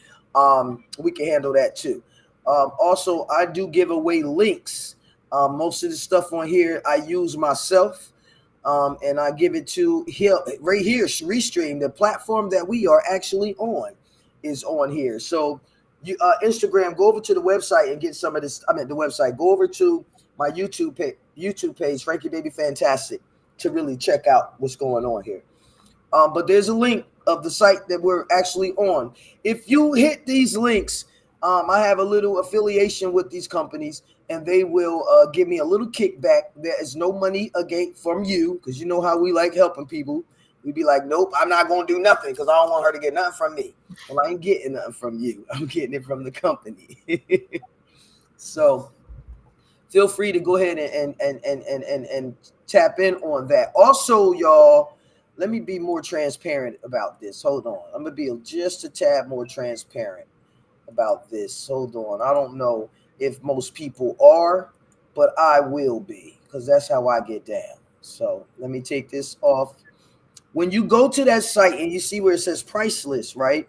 we can handle that too. Also, I do give away links. Most of the stuff on here I use myself, and I give it to here right here. Restream, the platform that we are actually on, is on here. So, you Instagram, go over to the website and get some of this. I mean, the website. Go over to my YouTube page, Frankie Baby Fantastic, to really check out what's going on here. But there's a link of the site that we're actually on. If you hit these links, I have a little affiliation with these companies, and they will give me a little kickback. There is no money again from you, because you know how we like helping people. We'd be like, nope, I'm not going to do nothing because I don't want her to get nothing from me. Well, I ain't getting nothing from you. I'm getting it from the company. So feel free to go ahead and tap in on that. Also, y'all, let me be more transparent about this. Hold on. I'm going to be just a tad more transparent about this. Hold on. I don't know if most people are, but I will be, because that's how I get down. So let me take this off. When you go to that site and you see where it says price list, right?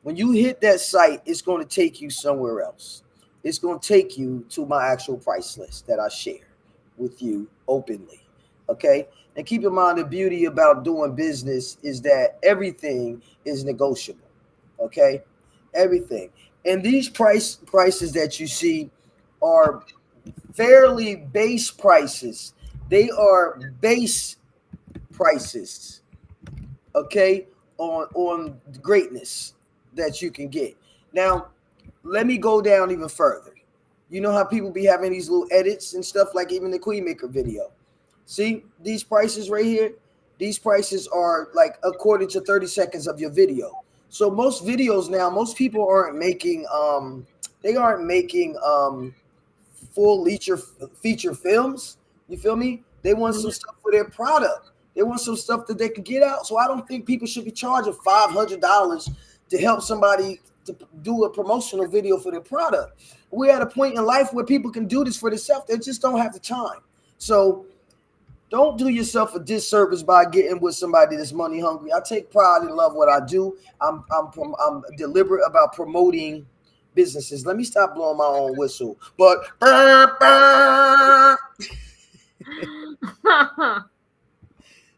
When you hit that site, it's going to take you somewhere else. It's going to take you to my actual price list that I share with you openly. Okay? And keep in mind, the beauty about doing business is that everything is negotiable. Okay? Everything. And these prices that you see are fairly base prices. They are base prices. Okay, on greatness that you can get. Now, let me go down even further. You know how people be having these little edits and stuff, like even the Queen Maker video. See these prices right here? These prices are like according to 30 seconds of your video. So most videos now, most people aren't making full feature films. You feel me? They want some stuff for their product. They want some stuff that they can get out. So I don't think people should be charging $500 to help somebody to do a promotional video for their product. We're at a point in life where people can do this for themselves. They just don't have the time. So don't do yourself a disservice by getting with somebody that's money hungry. I take pride and love what I do. I'm deliberate about promoting businesses. Let me stop blowing my own whistle. But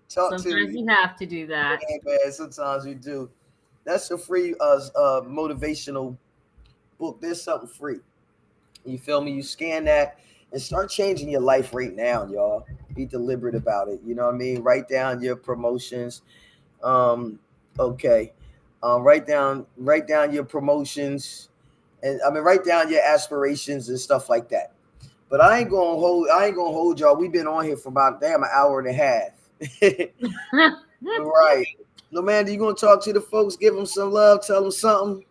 Sometimes you have to do that. Yeah, man, sometimes you do. That's a free motivational book. There's something free. You feel me? You scan that and start changing your life right now, y'all. Be deliberate about it. You know what I mean? Write down your promotions. Okay. Write down your promotions, and write down your aspirations and stuff like that. But I ain't gonna hold y'all. We've been on here for about an hour and a half. Right. No, man, you gonna talk to the folks, give them some love, tell them something?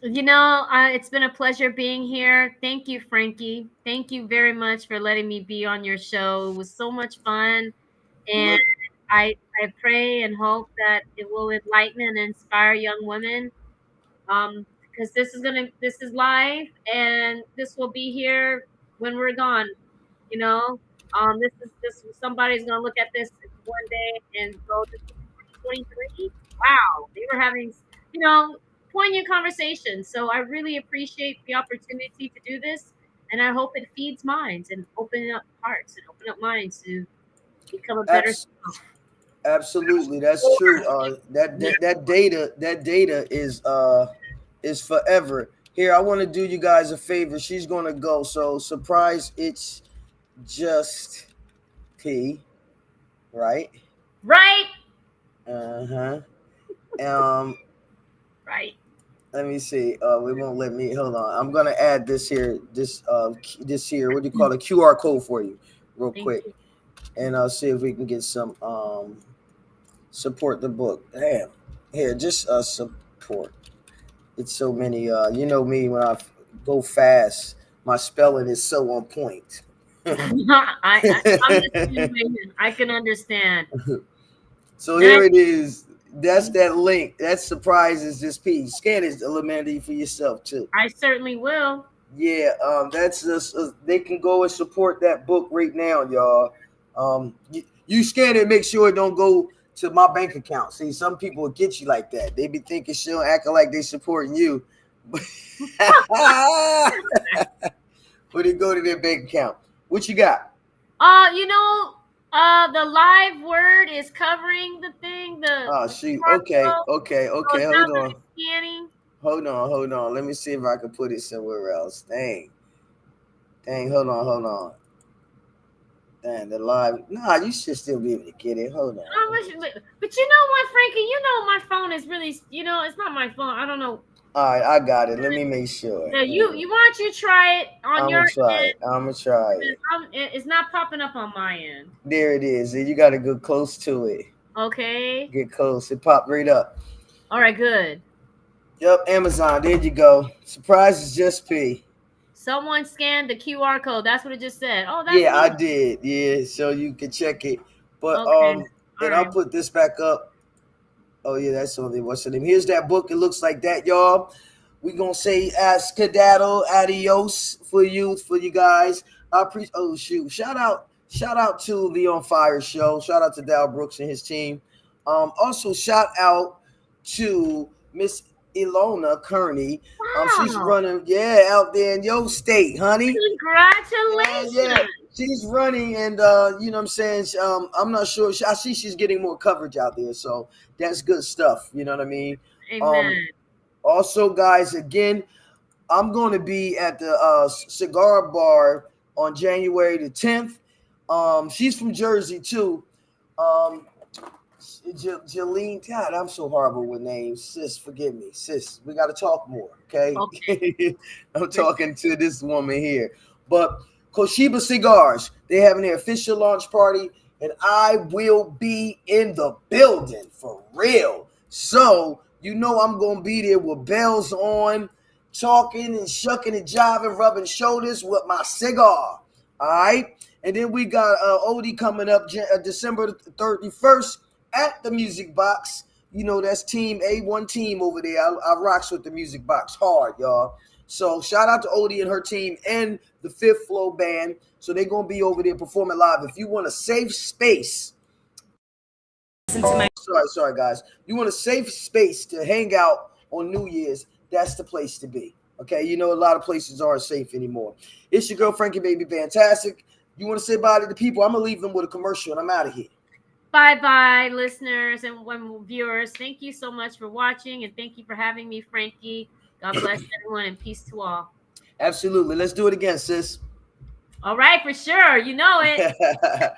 It's been a pleasure being here. Thank you, Frankie. Thank you very much for letting me be on your show. It was so much fun. And Look, I pray and hope that it will enlighten and inspire young women. Because this is live, and this will be here when we're gone. You know, this somebody's gonna look at this one day and go, "This was 2023. Wow, they were having you know poignant conversations." So I really appreciate the opportunity to do this, and I hope it feeds minds and open up hearts and open up minds to become a better abs- self. absolutely, that's true. That data is forever. Here, I want to do you guys a favor. She's gonna go. So surprise, it's just P, right? Right. Uh-huh. Um, Right. let me see. We won't let me. Hold on. I'm gonna add this here. This here. What do you call it? QR code for you, real Thank quick, you. and I'll see if we can get some support the book. Damn. Here, just support. It's so many. You know me when I go fast. My spelling is so on point. I'm the same way. I can understand. So And here it is. That's that link. That surprises this piece. Scan it, Amanda, for yourself too. I certainly will. Yeah, that's just they can go and support that book right now, y'all. You scan it, make sure it don't go to my bank account. See, some people will get you like that. They be thinking she'll acting like they supporting you, but it go to their bank account. What you got? The live word is covering the thing. Oh The shoot. QR Okay, code. okay, So okay. it's Hold not gonna on. be scanning. Hold on. Let me see if I can put it somewhere else. Dang. Hold on. Dang, the live. Nah, you should still be able to get it. Hold on. But you know what, Frankie? My phone is really. It's not my phone. I don't know. All right, I got it. Let me make sure. Yeah, you why don't you try it on I'm your gonna try end? it. I'm gonna try it. It's not popping up on my end. There it is. You got to go close to it. Okay. Get close. It popped right up. All right. Good. Yep, Amazon. There you go. Surprise is just P. Someone scanned the QR code. That's what it just said. Oh, that's Yeah, I me. did. Yeah, so you can check it. But Okay. All and I'll right. put this back up. Oh yeah, that's only what's the name. Here's that book. It looks like that, y'all. We gonna say skedaddle, adios for you guys. I appreciate. Oh shoot! Shout out to the On Fire show. Shout out to Dal Brooks and his team. Also shout out to Miss Ilona Kearney. She's Wow. running, out there in your state, honey. Congratulations. Yeah, she's running, and you know what I'm saying. I'm not sure. I see she's getting more coverage out there, so that's good stuff. You know what I mean. Amen. Also, guys, again, I'm going to be at the cigar bar on January the 10th. She's from Jersey too. Jolene, God, I'm so horrible with names. Sis, forgive me. Sis, we got to talk more, okay? I'm talking to this woman here. But Koshiba Cigars, they're having their official launch party, and I will be in the building for real. So, I'm going to be there with bells on, talking and shucking and jiving, rubbing shoulders with my cigar. All right? And then we got Odie coming up December 31st at the Music Box. That's team A1 team over there. I rocks with the Music Box hard, y'all. So shout out to Odie and her team and the Fifth Flow Band. So they're going to be over there performing live. If you want a safe space, sorry guys. You want a safe space to hang out on New Year's, that's the place to be. Okay, a lot of places aren't safe anymore. It's your girl Frankie Baby Fantastic. You want to say bye to the people? I'm going to leave them with a commercial and I'm out of here. Bye, listeners and viewers. Thank you so much for watching, and thank you for having me, Frankie. God bless everyone, and peace to all. Absolutely. Let's do it again, sis. All right, for sure. You know it.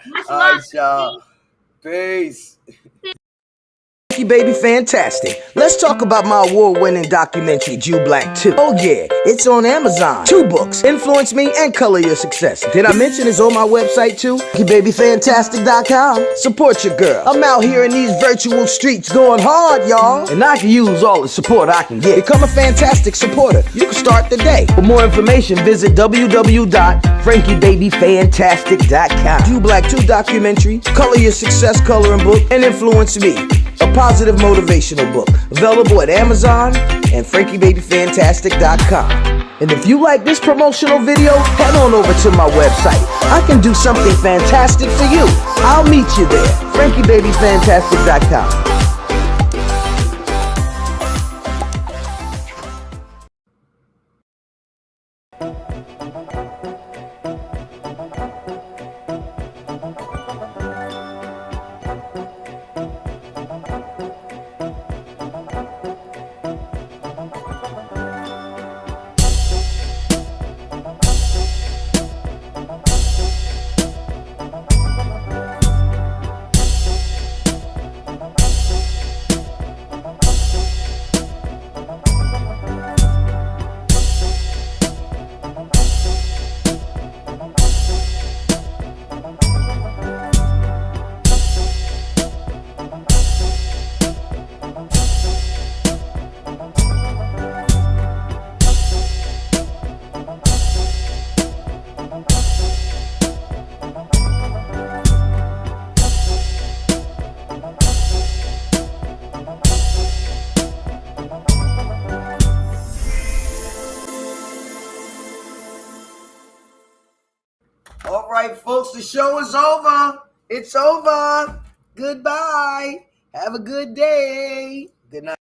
Much All love. right, y'all. Peace. Frankie Baby Fantastic. Let's talk about my award-winning documentary, Jew Black 2. Oh yeah, it's on Amazon. 2 books, Influence Me and Color Your Success. Did I mention it's on my website too? FrankieBabyFantastic.com. Support your girl. I'm out here in these virtual streets going hard, y'all. And I can use all the support I can get. Become a fantastic supporter. You can start today. For more information, visit www.FrankieBabyFantastic.com. Jew Black 2 documentary, Color Your Success coloring book, and Influence Me, a positive motivational book. Available at Amazon and FrankieBabyFantastic.com. And if you like this promotional video, head on over to my website. I can do something fantastic for you. I'll meet you there. FrankieBabyFantastic.com. All right, folks, the show is over. It's over. Goodbye. Have a good day. Good night.